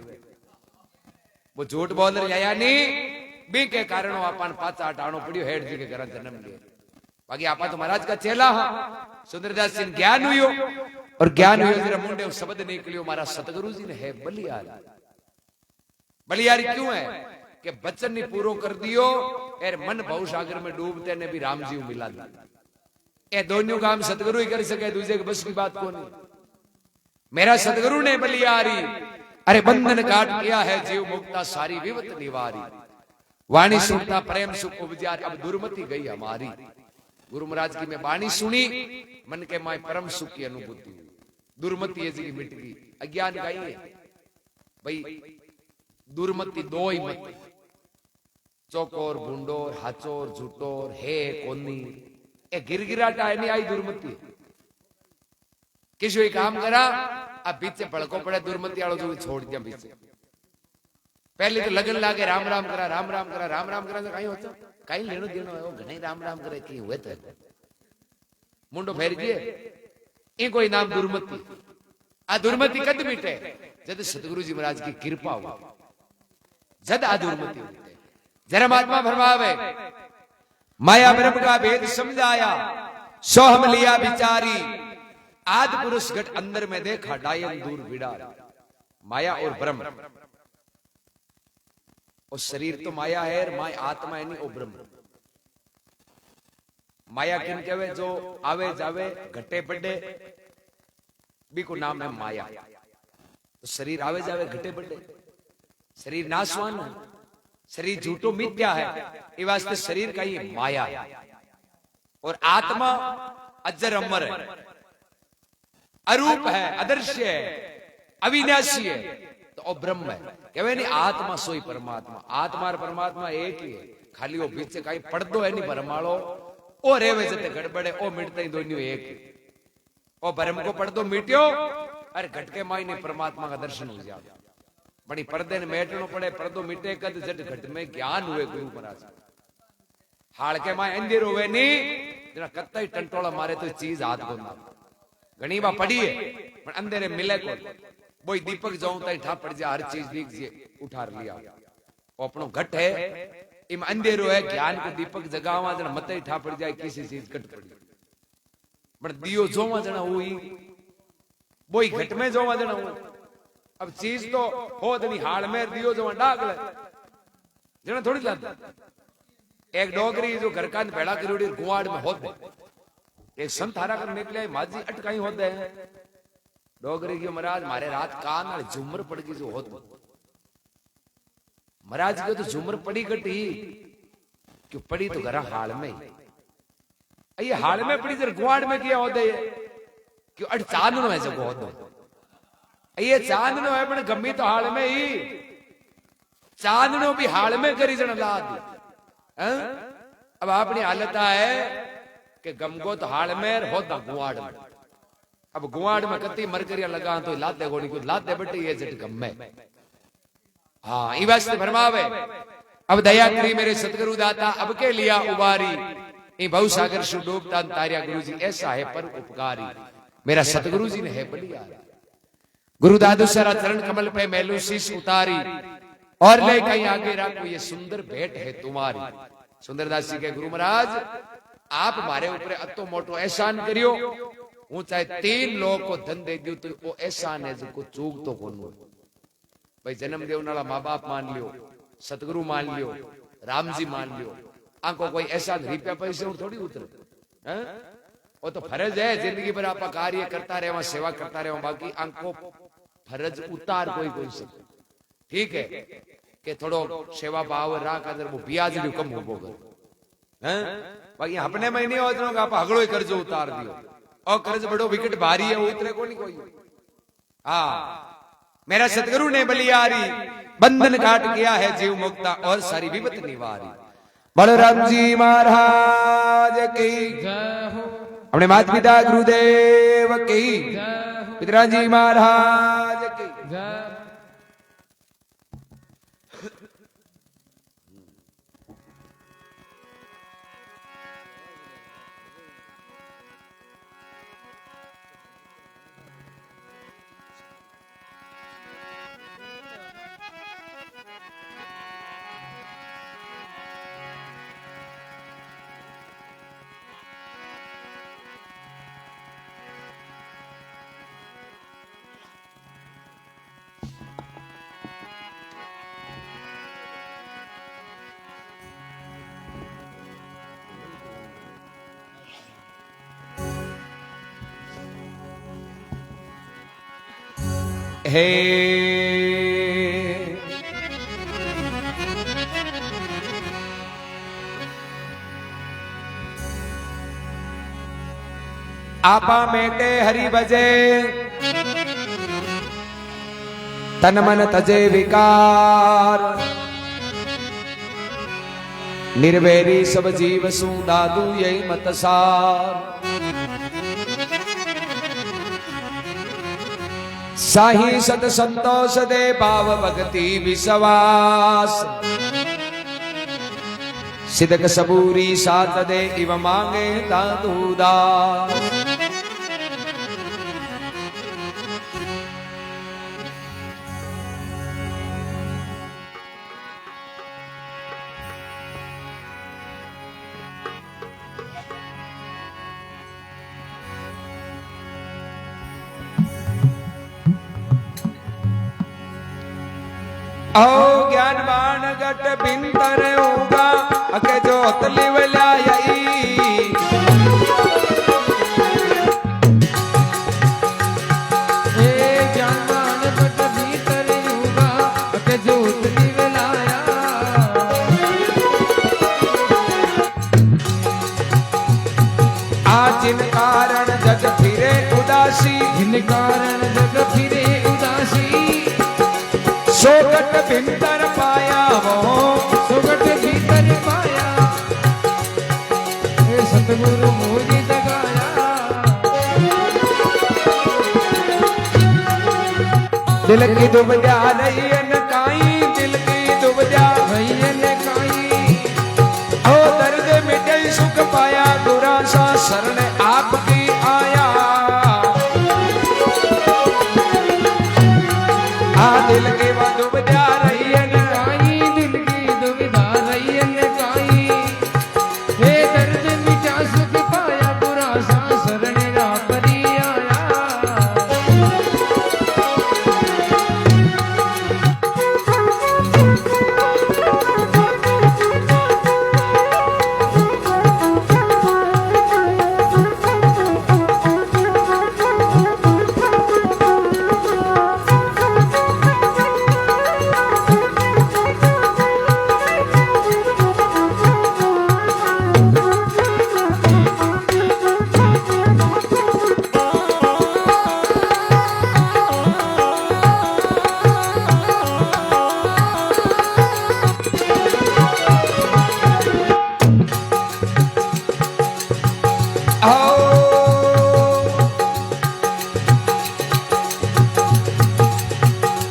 वो झूठ बोल रहे या नहीं बी के कारण आपा पाचा हटानो पड़ियो। हेड जी के घर जन्म लिए बाकी आपा तो महाराज का चेला हाँ। सुंदरदास जी ज्ञान हुयो और ज्ञान हुयो जरा मुंडे शब्द निकलियो मारा सतगुरु जी ने है बलियारी। बलियारी क्यों है कि बचन ने पूरो कर दियो एर मन भव सागर में डूबते ने भी राम जी मिला दिया। ए दोनों काम सतगुरु ही कर सके, दूसरे के बस की बात कौन। मेरा सतगुरु ने बलियारी अरे बंधन काट किया है जीव मुक्ता सारी विवत निवारी। वाणी सुनता प्रेम सुख उपजार अब दुर्मति गई हमारी। गुरु महाराज की मैं वाणी सुनी मन के माय परम सुख की अनुभूति हुई, दुर्मति है जी मिट गई। अज्ञान का ही है भाई, दुर्मति दो ही मत चौकोर भूंडोर हाचोर झूठोर है कोनी ए गिरगिराटा है नहीं आई दुर्मति। किसी काम करा अब पीछे भड़को पड़े दुर्मति आलो जो छोड़ दिया पीछे। पहले तो लगन लागे राम राम करा राम राम करा राम राम करा तो कहीं होता कहीं लेनो देनो है वो घने राम राम करे की हुए तो मुंडो फेर दिए ये कोई नाम दुर्मति। आ दुर्मति कद मिटे जब सतगुरु जी महाराज की कृपा हो, जद आ दुर्मति मिटे। जरा महात्मा फरमावे माया ब्रह्म का भेद समझाया सो हम लिया विचारी आद पुरुष घट अंदर में देखा डायन दूर विड़ा। माया और ब्रह्म और शरीर तो माया है, माया आत्मा है नहीं, ओ ब्रह्म। माया किन कहवे जो आवे जावे घटे बढ़े भी को नाम है माया। तो शरीर आवे जावे घटे बढ़े, शरीर नाशवान है, शरीर झूठो मिथ्या है, ये वास्ते शरीर का ये माया है। और आत्मा अजर अमर है, अरूप है, अदृश्य है, अविनाशी है, तो वो ब्रह्म है। कहवे नहीं आत्मा सोई परमात्मा, आत्मा और परमात्मा एक ही है। खाली वो बीच कहीं पड़दो है नहीं भरमाड़ो, ओ रेवे जते गड़बड़े, ओ मिटते ही दोनों एक है। ओ भरम को पड़दो मिट्यो, अरे घटके माई ने परमात्मा का दर्शन हो जाए। बड़ी पर्दे ने मेटनो पड़े, पर्दो मिटे कद जट घट में ज्ञान हुए गुरु महाराज। हाड़ के माए अंधेर हुए नहीं, जरा कत्ता ही टंटोला मारे तो चीज हाथ को ना। घनी बार पड़ी है, पर अंधेरे मिले को। बोई दीपक जाऊं ताई ठा पड़ जाए, हर चीज दिख जाए, उठा लिया। वो अपनो घट है, इम अंधेरो है, ज्ञान को दीपक जगावा जना मत ही ठा पड़ जाए, किसी चीज घट पड़ी। पर दियो जोवा जना हुई, बोई घट में जोवा जना हुई। अब चीज तो हो दनी हाड़ में दियो जो डाग ले जना थोड़ी लाता। एक डोगरी जो घर का भेड़ा करोड़ी गुआड़ में होते, एक संत हारा कर निकले माजी अटकाई होते हैं। डोगरी की महाराज मारे रात कान और झुमर पड़ गई जो होते, महाराज को तो झुमर पड़ी कटी क्यों पड़ी, तो घर हाड़ में ये हाड़ में पड़ी जर गुआड़ में किया होते क्यों अट चांदनो है जो होते। ये चांदनो है पण गमी तो हाल में ही, चांदनो भी हाल में करी जन ला दी। अब अपनी हालत है कि गमगो तो हाल में होता गुआड़ में। अब गुआड़ में कति मरकरिया लगा तो लाते गोड़ी को लाते बेटे ये जट गम में। हाँ ई वास्ते फरमावे, अब दया करी मेरे सतगुरु दाता, अब के लिया उबारी ई भव सागर सु डूबता तारिया। गुरु जी ऐसा है पर उपकारी, मेरा सतगुरु जी ने है बलिया। गुरु दादू सारा चरण कमल पे मैलू शीश उतारी, और ले कहीं आगे रखो ये सुंदर भेंट है तुम्हारी। सुंदरदास जी के गुरु महाराज, आप हमारे ऊपर अतो मोटो एहसान करियो, हूं चाहे 3 लोग को धन दे दियो तो वो एहसान है जो चूक तो कोन। भाई जन्म देने वाला माँ बाप मान लियो, सतगुरु मान लियो, राम जी मान लियो, आंको कोई एहसान रुपया पैसे थोड़ी उतरे। वो तो फर्ज है, जिंदगी भर आप कार्य करता रहे, सेवा करता रहे, बाकी आंको फर्ज उतार कोई कोई से ठीक है कि थोड़ो सेवा भाव राख अगर वो ब्याज भी कम हो हैं। बाकी अपने में नहीं होता आप हगड़ो ही कर्ज उतार दियो, और कर्ज बड़ो विकट भारी है, वो उतरे को नहीं कोई। हाँ मेरा सतगुरु ने बलियारी बंधन काट किया है, जीव मुक्ता और सारी विपत निवारी। बलराम जी महाराज की जय हो, अपने माता पिता गुरुदेव की, पितराजी महाराज की जय। हे आपा मेटे हरि बजे, तन मन तजे विकार, निर्वैरी सब जीव सु दादू यही मत सार। साही सत संतोष दे भाव भक्ति विश्वास, सिदक सबूरी साथ दे इव मांगे दादू दास। ओ ज्ञानवान गट बिंतर उगा अके जोत लिवलाई, ज्ञानवान गट बिंतर उगा अके जोत लिवलाया। आज जिन कारण जग फिरे उदासी, जिन दिल कारण जग फिरे उदासी सोगट भीतर पाया वो सुगट भीतर पाया हे सतगुरु मोरी जगाया दिल की दुबजा रही काई दिल की दुबजा भैयन काई ओ दर्द मिटे सुख पाया गुरा सा शरण आपकी आया आ दिल की वो दुबजा रही काई दिल की दुविधा रैयन काई हे दर्द मिटा सुख पाया बुरा सा शरण रापरी आया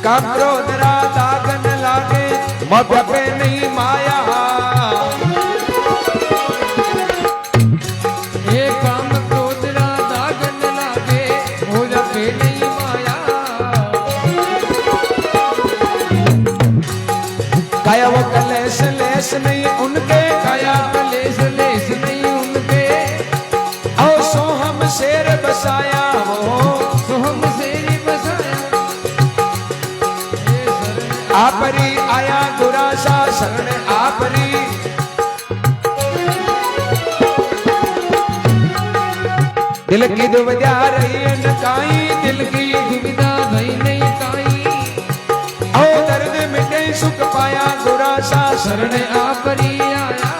काम क्रोध रात आगन लागे मत पे नहीं माया हे काम क्रोध दागन लागे हो जाके नहीं माया काया वो कलेश लेस नहीं उनके काया कलेश लेस नहीं उनके आओ सो हम शेर बसाया हो तो हम सेरी बसाया हे शरण आपरी आया गुरासा शरण आपरी दिल की दुबजा रही काई दिल की दुविधा भई नहीं काई ओ दर्द मिटे सुख पाया गुरासा शरण शरण आपरी आया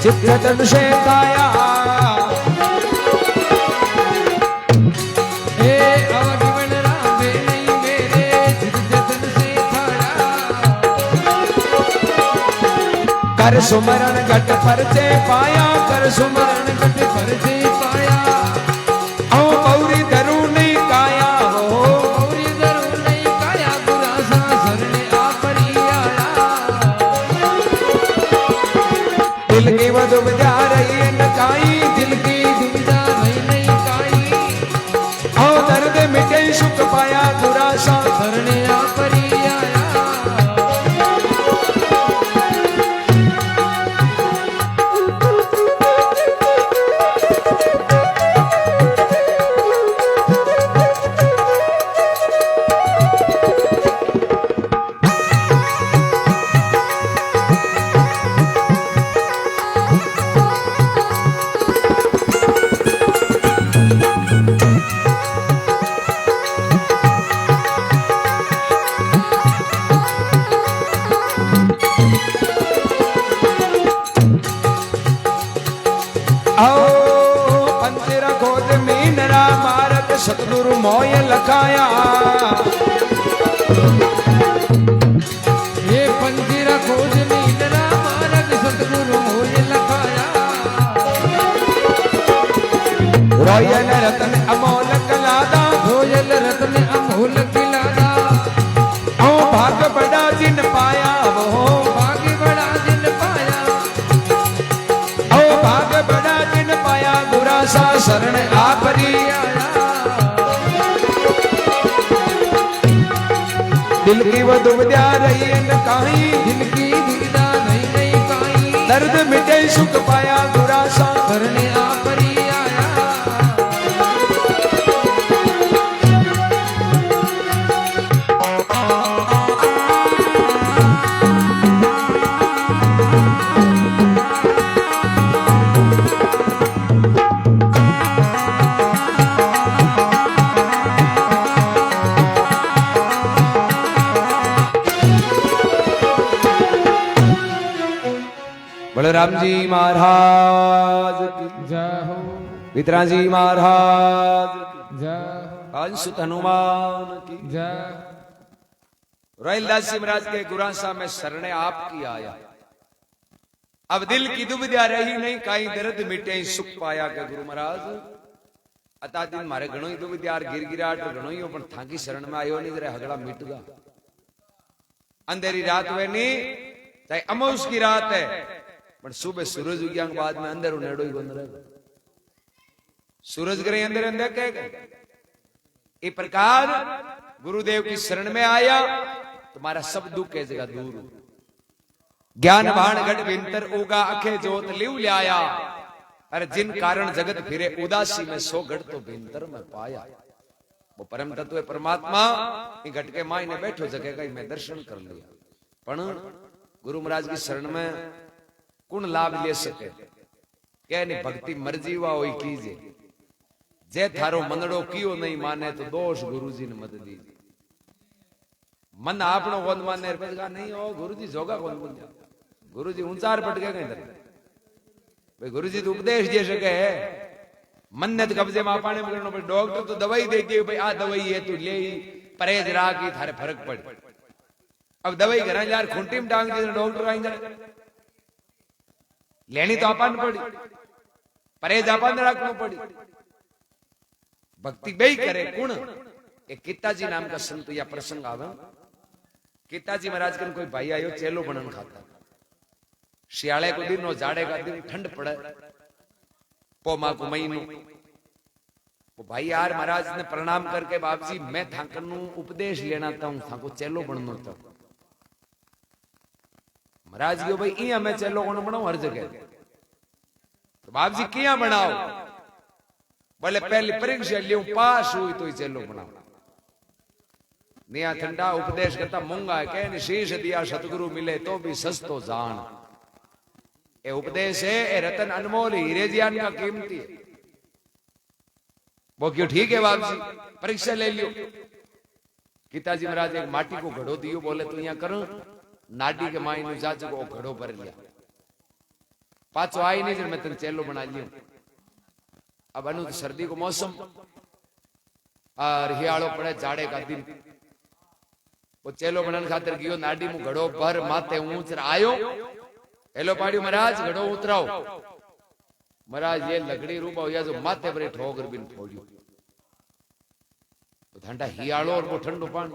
चित्तन से काया हे अवगिवन रावे नहीं मेरे जतन से खाया कर सुमरण घट परचे पाया कर सुमरण घट परचे पाया औ पौरी धरू नहीं काया हो गौरी दरू नहीं काया बुरा सा शरण आपरी आया दिल की वो दुबजा रही नकाई दिल की दुविधा भई नहीं काई औ दर्द मिटे सुख पाया गुरा सा शरण आपरी आया सतगुरु मोय लखाया ये पंजीरा खोज नीलरा मार्ग सतगुरु मोय लखाया रोयल रतन अमोल कलादा रोयल रतन अमोल किलादा ओ भाग बड़ा जिन पाया वो भाग बड़ा जिन पाया ओ भाग बड़ा जिन पाया गुरा शरण आपरी आया। दिल की वो दुविधा रही न काहीं, दिल की दुविधा नहीं नहीं काई, दर्द मिटे सुख पाया दुरासा, शरण आपरी आया। बलराम जी महाराज की, जय हो पितरा जी महाराज की, जय हो अंशुत हनुमान की। जय। रोहिलदास जी महाराज के गुरासा में शरणे आपकी आया। अब दिल की दुविधा रही नहीं, काई दर्द मिटे सुख पाया के गुरु महाराज। अता दिन मारे घणो ही दुविधा गिरगिराट घणो ही पण थाकी शरण में आयो नहीं, जरा हगड़ा मिट गया। अंधेरी रात वे नहीं, चाहे अमौस की रात है, पर सुबह सूरज उगया के बाद में अंदर नेड़ो ही बंद रहे। सूरज करे अंदर अंदर कह गए। इस प्रकार गुरुदेव की शरण में आया, तुम्हारा सब दुख के जगह दूर हो। ज्ञान भाण गढ़ विंतर उगा अखे जोत लिव लाया, अरे जिन कारण जगत फिरे उदासी में सो गढ़ तो भिंतर में पाया। वो परम तत्व है परमात्मा, इन घट के माई ने बैठो जगह का मैं दर्शन कर लिया। पण गुरु महाराज की शरण में कुण लाभ ले सके, क्या नहीं भक्ति मर्जी वा होई कीजे। जे थारो मनड़ो कियो नहीं माने तो दोष गुरुजी ने मत दीजिए। मन आपनो वन माने का नहीं हो, गुरुजी जोगा कौन बोल जा, गुरुजी ऊंचार पटके कहीं तरह भाई गुरुजी तो उपदेश दे सके है। मन ने तो कब्जे में पाने में करना, डॉक्टर तो दवाई दे दी भाई आ दवाई है तू ले, परहेज रहा की थारे फर्क पड़े। अब दवाई घर यार खूंटी में डांग दी डॉक्टर आएंगे, लेनी तो आपान पड़ी, परहेज आपान रखना पड़ी। भक्ति बेई करे कुण। एक किताजी नाम का संत या प्रसंग आवे। किताजी महाराज कन कोई भाई आयो चेलो बनन खाता। शियाले को दिन, जाड़े का दिन, ठंड पड़े, पोमा को महीनों। वो भाई यार महाराज ने प्रणाम करके, बाप जी मैं थाकन उपदेश लेना था, थाको चेलो बनना था। महाराज यो भाई इया मैं चेलो कोण बनाऊं हर जगह। तो बाप जी किया बनाओ, बोले पहली परीक्षा लियो पास हुई तो ही चेलो बनाओ। निया ठंडा उपदेश करता मूंगा है, कह शीश दिया सतगुरु मिले तो भी सस्तो जान। ये उपदेश है, ये रतन अनमोल हीरे ज्ञान का कीमती है। वो क्यों ठीक है बाप जी, परीक्षा ले लियो। पिताजी महाराज एक माटी को घड़ो दियो, बोले तू यहाँ करो नाडी के माई जा को घड़ो भर लिया। पाचो आई नहीं, मैं तेरे चेलो बना लियो। अब अनु सर्दी को मौसम और हियाड़ो पड़े, जाड़े का दिन। वो चेलो बनन खातिर गयो, नाडी में घड़ो भर माथे ऊंच आयो। हेलो पाड़ियो महाराज घड़ो उतराओ। महाराज ये लगड़ी रूप हो या जो माथे पर ठोकर बिन फोड़ियो। तो ठंडा हियाड़ो और वो ठंडो पानी,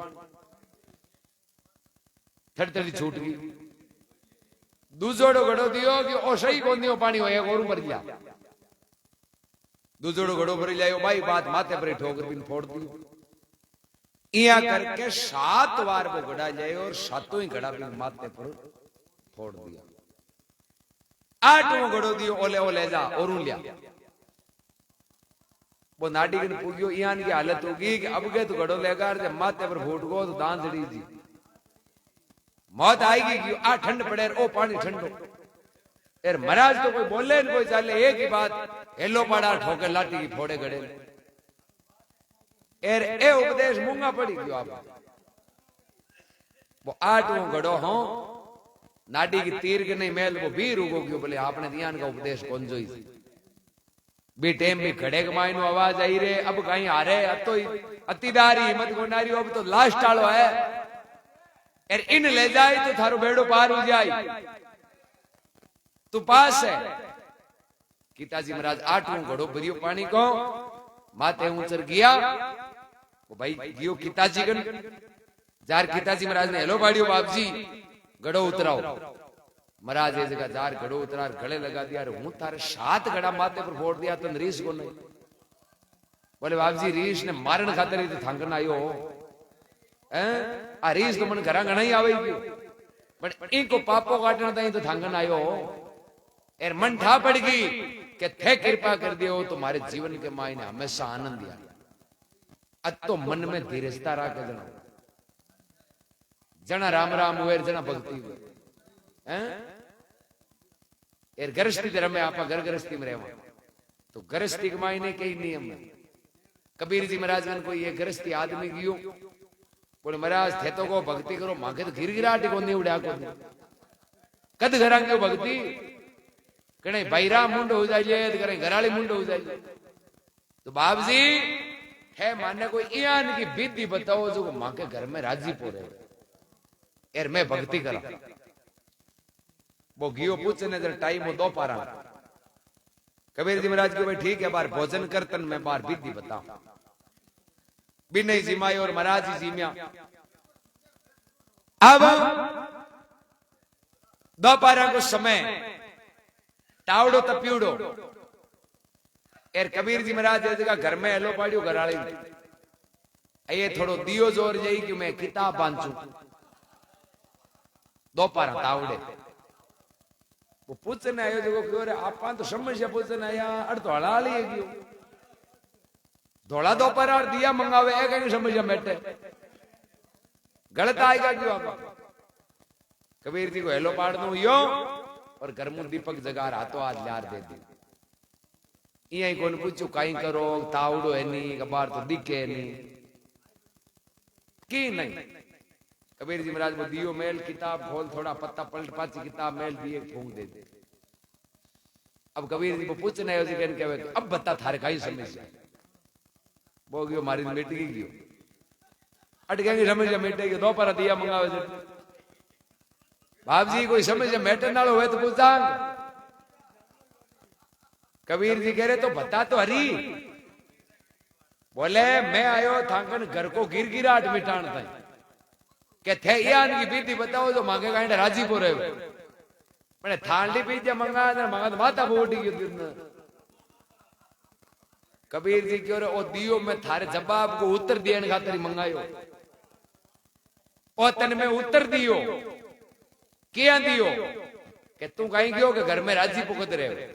थड़ी छूट गई। दूसरो घड़ो दियो कि ओ सही कौन दियो पानी हो, एक और भर लिया। दूसरो घड़ो भर लिया भाई, बात माथे पर ठोकर बिन फोड़ दियो। इया करके 7 बार वो घड़ा जाए और 7 ही घड़ा बिन माथे पर फोड़ दिया। 8वां घड़ो दियो, ओले ओले जा और लिया। वो नाडी ने पूछियो, इयान की हालत होगी कि अब गए तो घड़ो लेगा, जब माथे पर फूट गो तो दान चढ़ी जी मौत आएगी कि आ ठंड पड़े ओ पानी ठंडो। यार महाराज तो कोई बोले न कोई चाले, एक ही बात, हेलो पड़ा ठोकर लाठी की फोड़े गड़े। ए उपदेश मूंगा पड़ी गयो। आप वो 8वां घड़ो हो, नाडी की तीर के नहीं मेल वो भी रुको गयो। बोले आपने ध्यान का उपदेश कौन जोई बी टेम भी खड़े कमाई नो आवाज आई रे, अब कहीं आ रहे, अब तो अतिदारी हिम्मत गुनारी, अब तो लास्ट आलो है। यार इन ले जाए तो थारो बेड़ो पार हो जाए, तू पास है। किताजी महाराज 8वां घड़ो भरियो पानी को, माथे ऊंचर गया। वो भाई गियो किताजी गन जार। किताजी महाराज ने हेलो पाड़ियो बाप जी घड़ो उतराओ। महाराज ये जगह जार घड़ो उतरा, गले लगा दिया। हूं तारे 7 घड़ा माथे पर फोड़ दिया तो नरीस को नहीं। बोले बाप जी रीस ने मारण खातर ही तो थांगन आयो हैं आ रीस तो मन घरा घणा ही आवे गयो पण इनको पापो काटना ताई तो थांगन आयो एर मन ठा पड़ गई कि थे कृपा कर दियो तो मारे जीवन के मायने हमेशा आनंद दिया अत तो मन में धीरजता राख जना जना राम राम हुए जना भक्ति हुए हैं एर गृहस्थी धर्म में आपा घर गृहस्थी में रहवा तो गृहस्थी के मायने कई नियम है कबीर जी महाराज को ये गृहस्थी आदमी गयो बोले महाराज थे तो को भक्ति करो मांगे तो गिरगिराट को नहीं उड़ा को कद घरा क्यों भक्ति कहीं बैरा मुंड हो जाइए तो कहीं घराली मुंड हो जाइए तो बाप जी है माने कोई ईयान की विधि बताओ जो मां के घर में राजी पो रहे यार मैं भक्ति करा वो गियो पूछने जरा टाइम हो 2 पारा कबीर जी महाराज को भाई ठीक है बार भोजन करतन मैं बार विधि बताऊं बिना जिमाई और महाराज जी जिम्या अब 2 पारा को समय टावड़ो तपियोड़ो एर कबीर जी महाराज जगह घर में हेलो पाड़ियो घराली ये थोड़ो दियो जोर जाई कि मैं किताब बांचू 2 पारा तावड़े वो पूछने आयो जो क्यों रे आपा तो समस्या पूछने आया अड़ धोला ली गयो धोला 2 पारा दिया मंगावे एक कहीं समस्या बैठे गलत आएगा क्यों आपा कबीर जी को हेलो पाड़ दूं यो और घर में दीपक जगा रातों आज लार दे दी यही कौन पूछो कहीं करो तावड़ो है नहीं कबार तो दिखे नहीं की नहीं कबीर जी महाराज को दियो मेल किताब खोल थोड़ा पत्ता पलट पाची किताब मेल दिए फूंक दे दे अब कबीर जी को पूछने आयो जी कहने के अब बता थारे काई समस्या वो गयो मारी मिट गई अटकेंगे समस्या मिटेगी 2 पारा दिया मंगावे से बाप जी कोई समस्या मैटर ना हो तो पूछा कबीर जी कह रहे तो बता तो हरी बोले मैं आयो थांकन घर को गिरगिराट मिटान था के थे यान की विधि बताओ जो मांगे कांडे राजी पो रहे मैंने थाली पीजे मंगा तो माता बोटी दिन कबीर जी क्यों रे ओ दियो मैं थारे जवाब को उत्तर देने खातिर मंगायो ओ तन में उत्तर दियो क्या दियो कि तू कहीं गयो कि घर में राजी पुकत रहे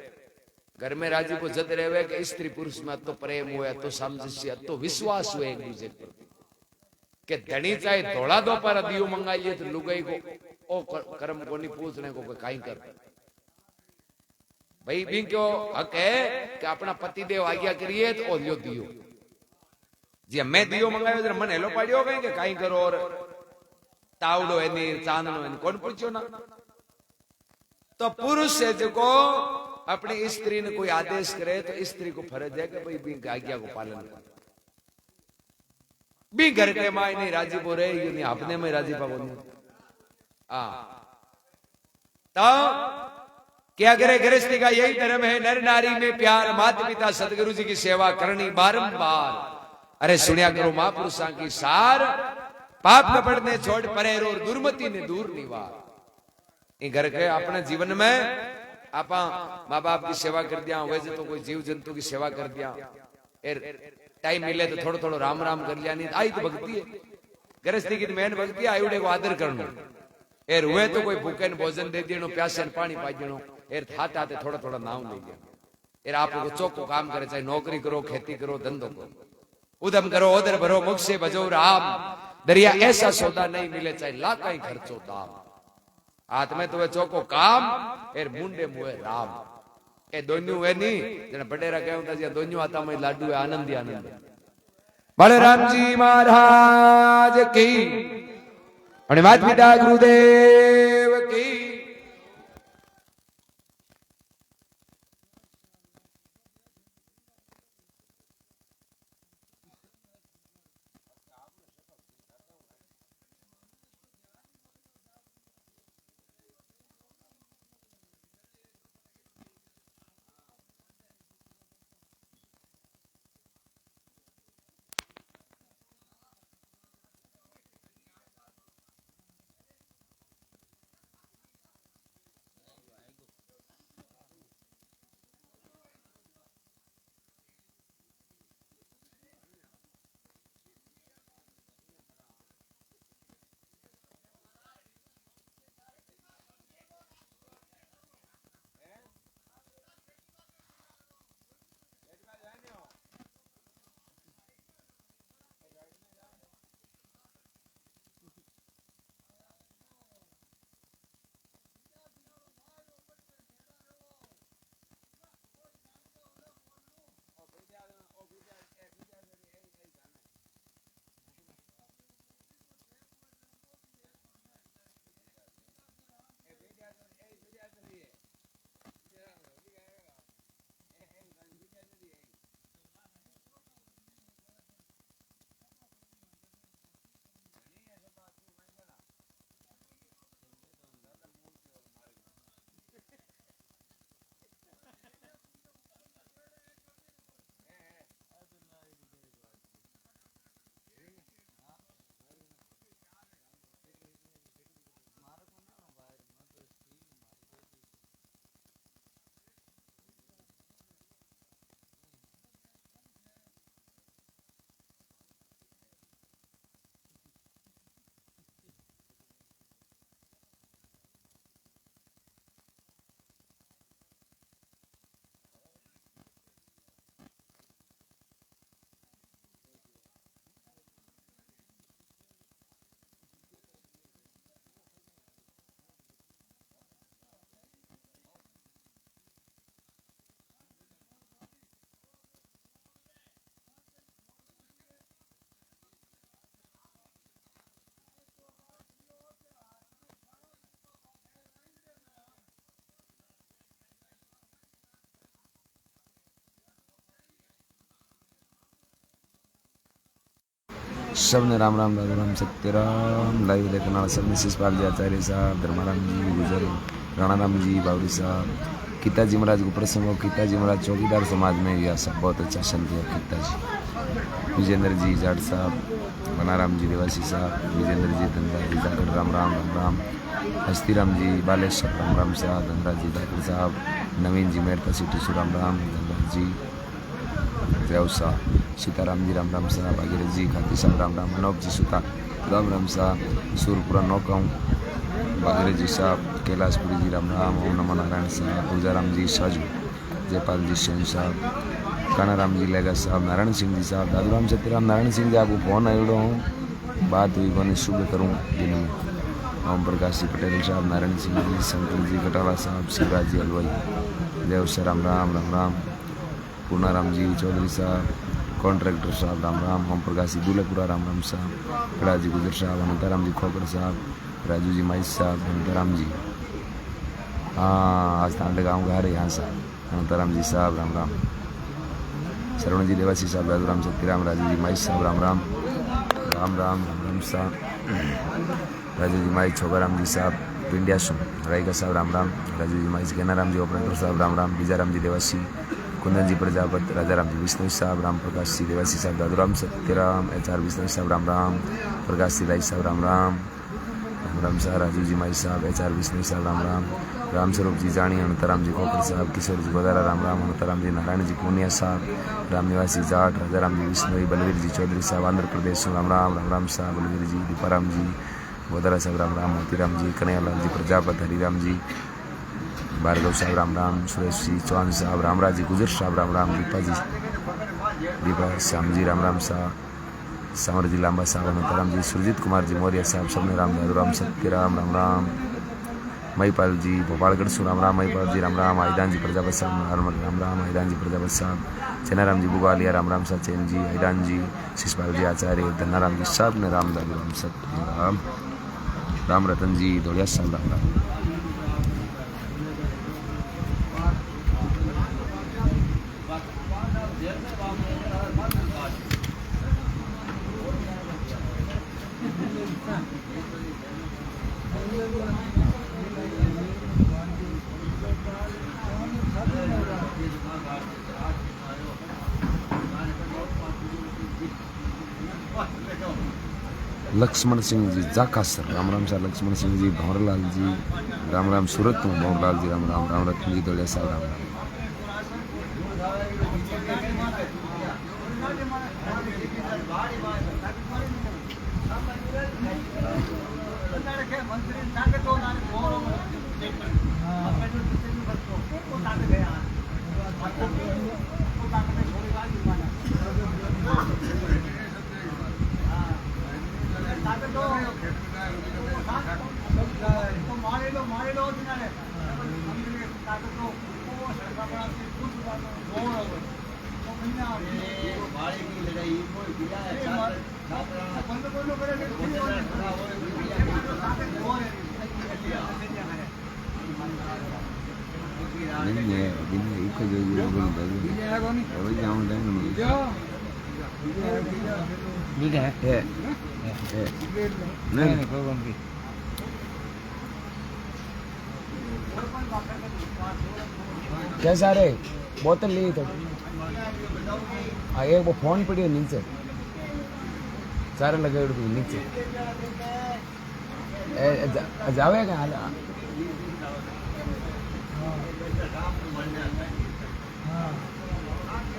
घर में राजी को जद रहे कि स्त्री पुरुष में तो प्रेम हुए तो सामंजस्य तो विश्वास हुए एक दूसरे पर कि धनी चाहे धोला 2 पारा दियो मंगाइए तो लुगाई को ओ कर्म को नहीं पूछने को कहीं कर भाई भी क्यों हक है कि अपना पति देव आज्ञा करिए तो ओ लियो दियो जी मैं दियो मंगायो जरा मन हेलो पाड़ियो कहीं कि कहीं करो और तावड़ो है नहीं चांदनो है कौन पूछो ना तो पुरुष है जो अपनी स्त्री ने कोई आदेश करे तो स्त्री को फर्ज है कि भाई भी आज्ञा को पालन कर भी घर के माय नहीं राजी पो रहे नहीं अपने में राजी पाबो नहीं तो क्या करे गृहस्थी का यही धर्म है नर नारी में प्यार माता पिता सदगुरु जी की सेवा करनी बारंबार अरे सुनिया करो महापुरुषों की सार पाप न पड़ने छोड़ परे और दुर्मति ने दूर निवार घर के अपने जीवन में आपा माँ बाप की सेवा कर दिया वैसे तो कोई जीव जंतु की सेवा कर दिया टाइम मिले तो थोड़ा थोड़ा राम राम कर लिया नहीं आई तो भक्ति है गृहस्थी की मेन भक्ति है आयुडे को आदर करना एर हुए तो कोई भूखे भोजन दे देनो प्यासे पानी पाई देनो एर हाथ हाथे थोड़ा थोड़ा नाम ले गया एर आपको चौको काम करे चाहे नौकरी करो खेती करो धंधो करो उदम करो उदर भरो मुख से बजो राम दरिया ऐसा सौदा नहीं मिले चाहे लाख ही खर्चो दाम हाथ में तो चौको काम एर मुंडे मुए राम ए दोन्यू है नहीं जना बडेरा कहता जी दोन्यू आता में लाडू है आनंद ही आनंद बलराम जी महाराज की और माता पिता गुरुदेव की सबने राम राम दादू राम सत्यराम लाइव देखने वाला सबने शिषपाल जी आचार्य साहब धर्माराम जी गुजर राणा राम जी बावड़ी साहब कीताजी महाराज को प्रसंग हो कीताजी महाराज चौकीदार समाज में यह सब बहुत अच्छा संत है कीताजी विजेंद्र जी जाट साहब बनाराम जी देवासी साहब विजेंद्र जी धनराज जी जाट राम राम राम राम हस्तीराम जी बालेश्वर राम राम साहब धनराज जी जाट साहब नवीन जी मेहता सिटी राम राम धनराज जी व्यवसा सीताराम जी राम राम साहब भागीरथ जी खाती साहब राम राम मनोज जी सुता राम राम साहब सूरपुरा नौकाऊ भागीरथ जी साहब कैलाशपुरी जी राम राम ओम नमो नारायण साहब पूजाराम जी साजू जयपाल जी सेन साहब कानाराम जी लेगा साहब नारायण सिंह जी साहब दादूराम सत्यराम नारायण सिंह जी आपको फोन आयोड़ो हूँ बात हुई बने शुभ करूँ दिन में ओम प्रकाश जी पटेल साहब नारायण सिंह जी शंकर जी कटाला साहब शिवराज जी हलवाई देव से राम राम राम राम पूर्णाराम जी चौधरी साहब कॉन्ट्रैक्टर साहब राम राम ओम प्रकाश जी दूल्हेपुरा राम राम साहब खड़ा जी गुजर साहब अनंताराम जी खोकर साहब राजू जी माइस साहब अनंताराम जी हाँ आज तांडे गाँव गा रहे यहाँ साहब अनंताराम जी साहब राम राम शरण जी देवासी साहब दादूराम सत्यराम राजू जी माइस साहब राम राम राम राम राम राम साहब राजू जी माइस छोगाराम जी साहब पिंडिया सुन रायका साहब राम राम राजू जी माइस गेनाराम जी ऑपरेटर साहब राम राम बीजाराम जी देवासी कुंदन जी प्रजापत राजाराम जी विष्णु साहब राम प्रकाश जी देवासी साहब दादूराम सत्यराम HR विष्णु साहब राम राम प्रकाश जी दाई साहब राम राम राम राम साहब राजू जी माई साहब HR विष्णु साहब राम राम राम स्वरूप जी जानी अनंताराम जी खोकर साहब किशोर जी गोदारा राम राम अनंताराम जी नारायण जी पूनिया साहब राम निवासी जाट राजाराम जी विष्णु बलवीर जी चौधरी साहब आंध्र प्रदेश राम राम राम राम साहब बलवीर जी दीपाराम जी गोदारा साहब राम राम मोतीराम जी कन्हैयालाल जी प्रजापत हरिराम जी भार्गव साहब राम राम सुरेश जी चौहान साहब रामराज जी गुजर साहब राम राम दीपा जी दीपा श्याम जी राम राम साहब समर जी लांबा साहब अनंताराम जी सुरजीत कुमार जी मौर्य साहब सबने राम दादूराम सत्यराम राम राम महीपाल जी भोपालगढ़ सु राम राम महीपाल जी राम राम आईदान जी प्रजापत साहब राम राम आईदान जी प्रजापत साहब चेनाराम जी बुगालिया राम राम साहब चैन जी आईदान जी शिषपाल जी आचार्य धन्नाराम जी सब ने राम दादूराम सत्यराम राम रतन जी धोड़िया साहब राम राम लक्ष्मण सिंह जी जाकासर राम राम साहब लक्ष्मण सिंह जी भंवरलाल जी राम राम सूरत में भंवरलाल जी राम राम राम रतन जी दौड़िया साहब राम राम नहीं है बिना एक जो ये बोलता है और जाऊं नहीं है नहीं कैसा रे बोतल ली तो एक वो फोन पड़ी है नीचे सारे लगे नीचे जावेगा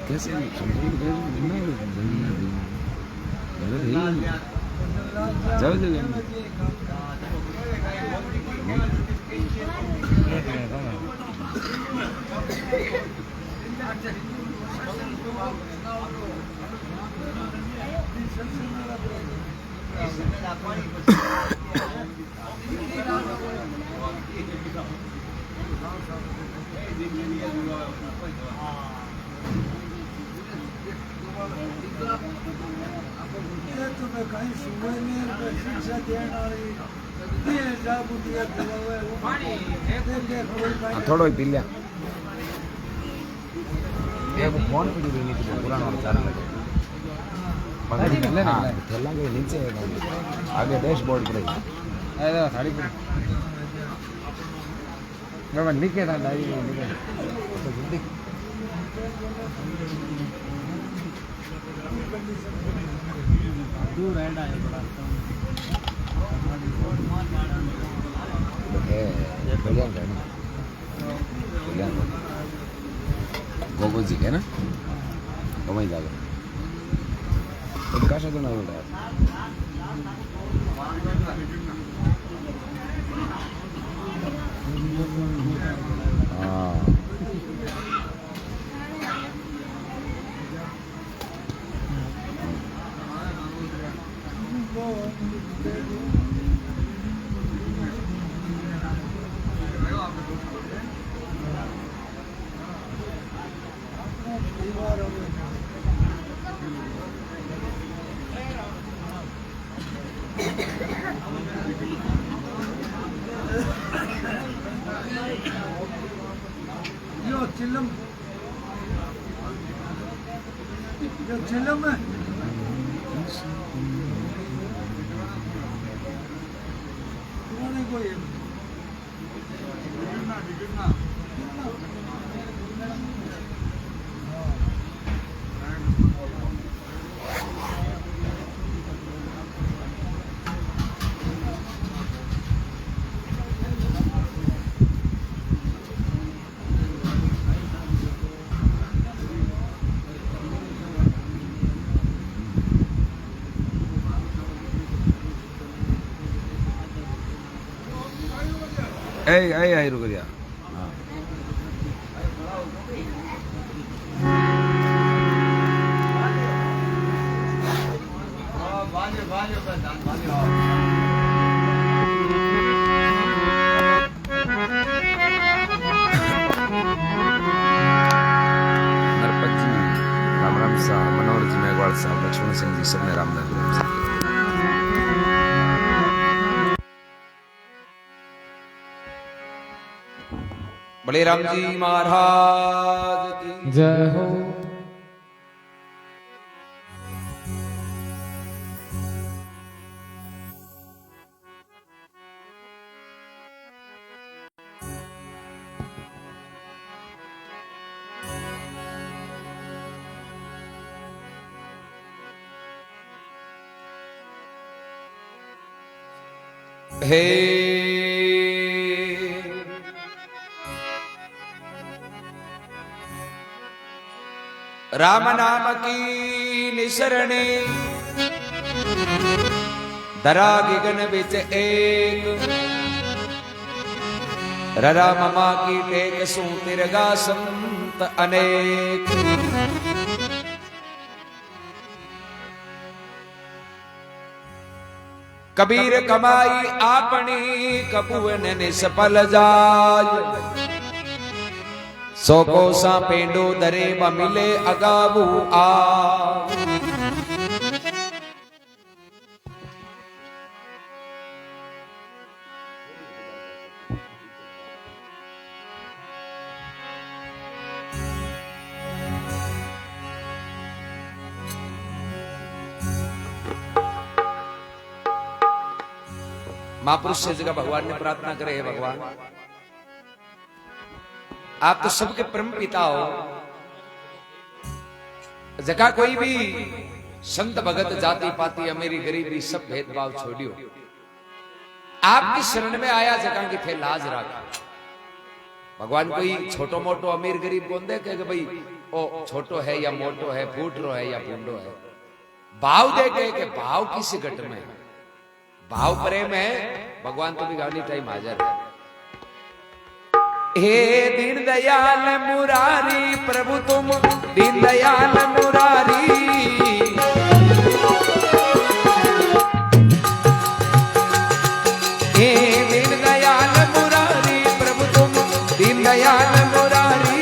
कैसे जाओ थोड़ो ही पी लिया फोन पड़ी पुराना चार लगे हाँ, थैला के नीचे है आगे डैशबोर्ड पर है। अरे साड़ी पर मैं लिखे था डायरी में लिखे तो जल्दी दूर है डायरी बड़ा है कल्याण है ना कल्याण गोगो जी के ना कमाई जाएगा तो कैसा तो ना होता है हाँ चिल्लम है कोई ऐ रुक गया हाँ नरपत जी राम राम साहब मनोहर जी मेघवाल साहब लक्ष्मण सिंह जी सबने राम राम साहब बलिराम जी महाराज की जय हो हे राम नाम की निसरणे धरा गगन बिच एक ररा ममा की टेक सू तिरगा संत अनेक कबीर कमाई आपनी कपुवन निसफल जाय सो कोसा पेंडो दरे ब मिले अगावू आ महापुरुष से जगह भगवान ने प्रार्थना करे है भगवान आप तो सबके परम पिता हो जगह कोई भी संत भगत जाति पाति अमीरी गरीबी सब भेदभाव छोड़ियो आपकी शरण में आया जगह की थे लाज रखा भगवान कोई छोटो मोटो अमीर गरीब को देखे कि भाई ओ छोटो है या मोटो है फूटरो है या फूंडो है भाव देखे कि भाव किसी घट में भाव प्रेम है भगवान तो भी गानी टाइम हाजिर है हे दीन दयाल मुरारी प्रभु तुम दीन दयाल मुरारी हे दीन दयाल मुरारी प्रभु तुम दीन दयाल मुरारी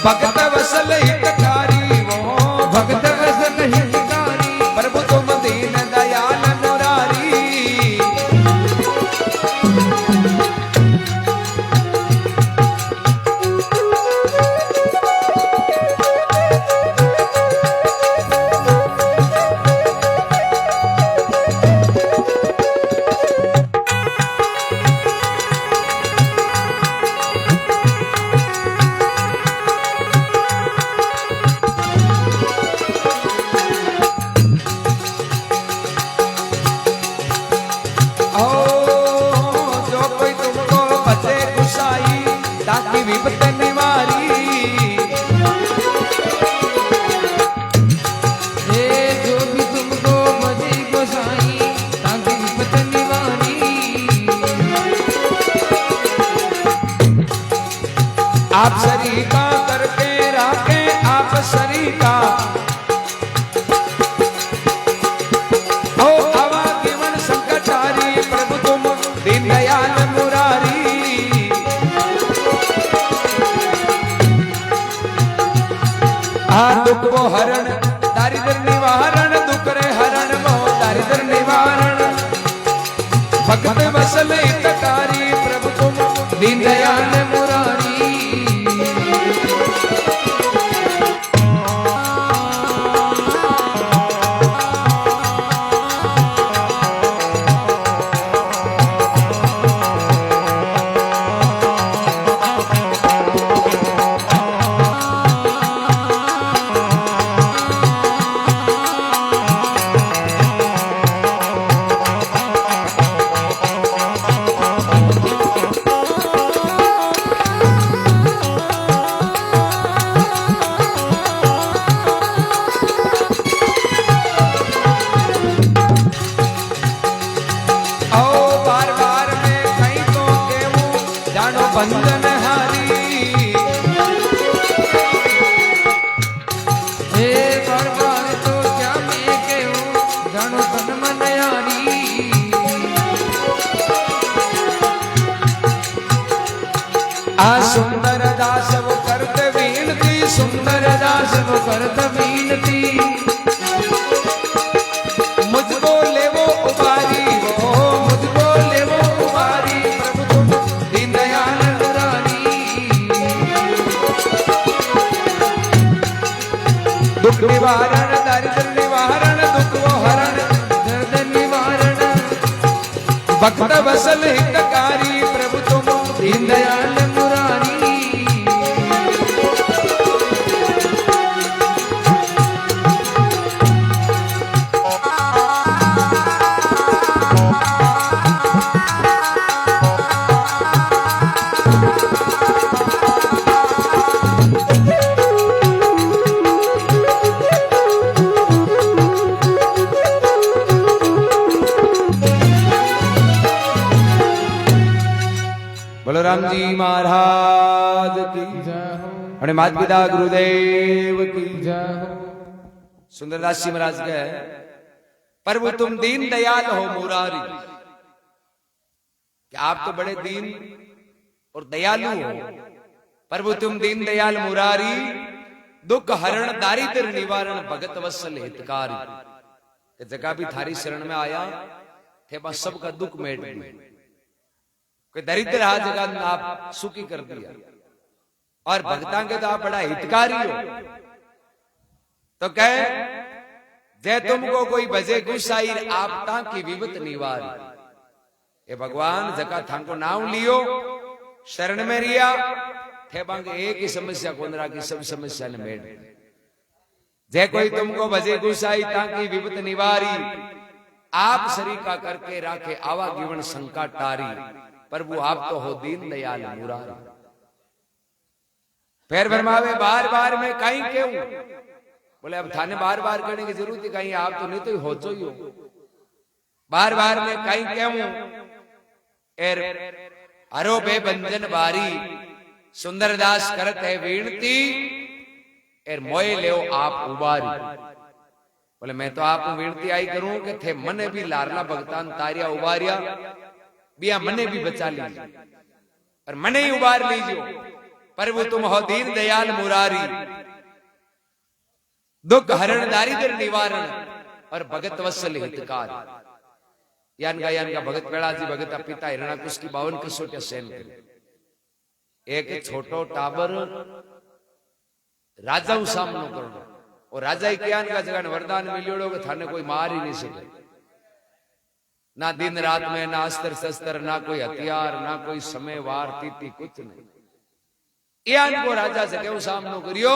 भगत वसल हितकारी वो भगत वसल हितकारी प्रभु तुम दीन दयाल मुरारी विपत निवारी हे जो भी तुमको बजे गोसाई ताकि विपत निवारी आप सरीका करके राखे आप सरीका हो आवा जीवन संकटारी प्रभु तुम दीन दयाल मुरारी दुख वो हरण दारिद्र निवारण दुख रे हरण वो दारिद्र निवारण भगत वसल हितकारी प्रभु तुम दीन दयाल मुरारी बंधन हारी हे बार तो क्या मैं कहूँ जानो तन मन यारी आ सुंदर दास वो करत विनती सुंदर दास वो करत विनती मुझको ले वो उबारी वो मुझको ले वो उबारी प्रभु तुम दीन दयाल दुख निवारण दारिद्र निवारण दुख वो हरण दर्द निवारण भक्त वसल हितकारी प्रभु तुम दीन दयाल मुरारी बलराम जी महाराज की और माता पिता गुरुदेव की सुंदरदास जी महाराज के प्रभु तुम दीन दयाल हो मुरारी कि आप तो बड़े दीन और दयालु हो प्रभु तुम दीन दयाल मुरारी दुख हरण दारिद्र निवारण भगत वत्सल हितकारी कि जगह भी थारी शरण में आया थे बस सबका दुख मेट दिया कोई दरिद्र आ जगह आप सुखी कर दिया और भक्तां के तो आप बड़ा हितकारी हो तो कहे जय तुमको कोई भजे गुसाई आप ताकि विपत निवार ये भगवान जका थांको नाम लियो शरण में रिया थे बांग एक ही समस्या कोंदरा की सब समस्या ने मेड़ जय कोई तुमको भजे गुसाई ताकि विपत निवारी आप सरीका करके राखे आवा जीवन शंका टारी प्रभु आप तो हो दीन दयाल मुरारी पैर भरमावे बार बार में कहीं क्यों बोले अब थाने बार बार करने की जरूरत है कहीं आप तो नहीं तो हो ही हो बार बार में कहीं क्यों एर हरो बे बंजन बारी सुंदरदास करत है विनती एर मोए ले आप उबारी बोले मैं तो आपको विनती आई करूं कि थे मने भी लारला भगतान तारिया उबारिया बिया मने भी बचा लीजिए और मने ही उबार लीजिए प्रभु तुम हो दीन दयाल मुरारी, दुख हरण दारिद्र निवारण और भगत वत्सल हितकार। यान का भगत पेड़ाजी भगत पिता हिरणाकुश की 52 कसोटियां सहन करी। एक छोटो टाबर राजा सामनो करनो और राजा ही क्या का जगह वरदान मिलियोड़ो कि थाने कोई मार ही नहीं सके। ना दिन रात में ना अस्त्र शस्त्र ना कोई हथियार ना कोई समय वार तिथि कुछ नहीं। यान को राजा से क्यों सामनो करियो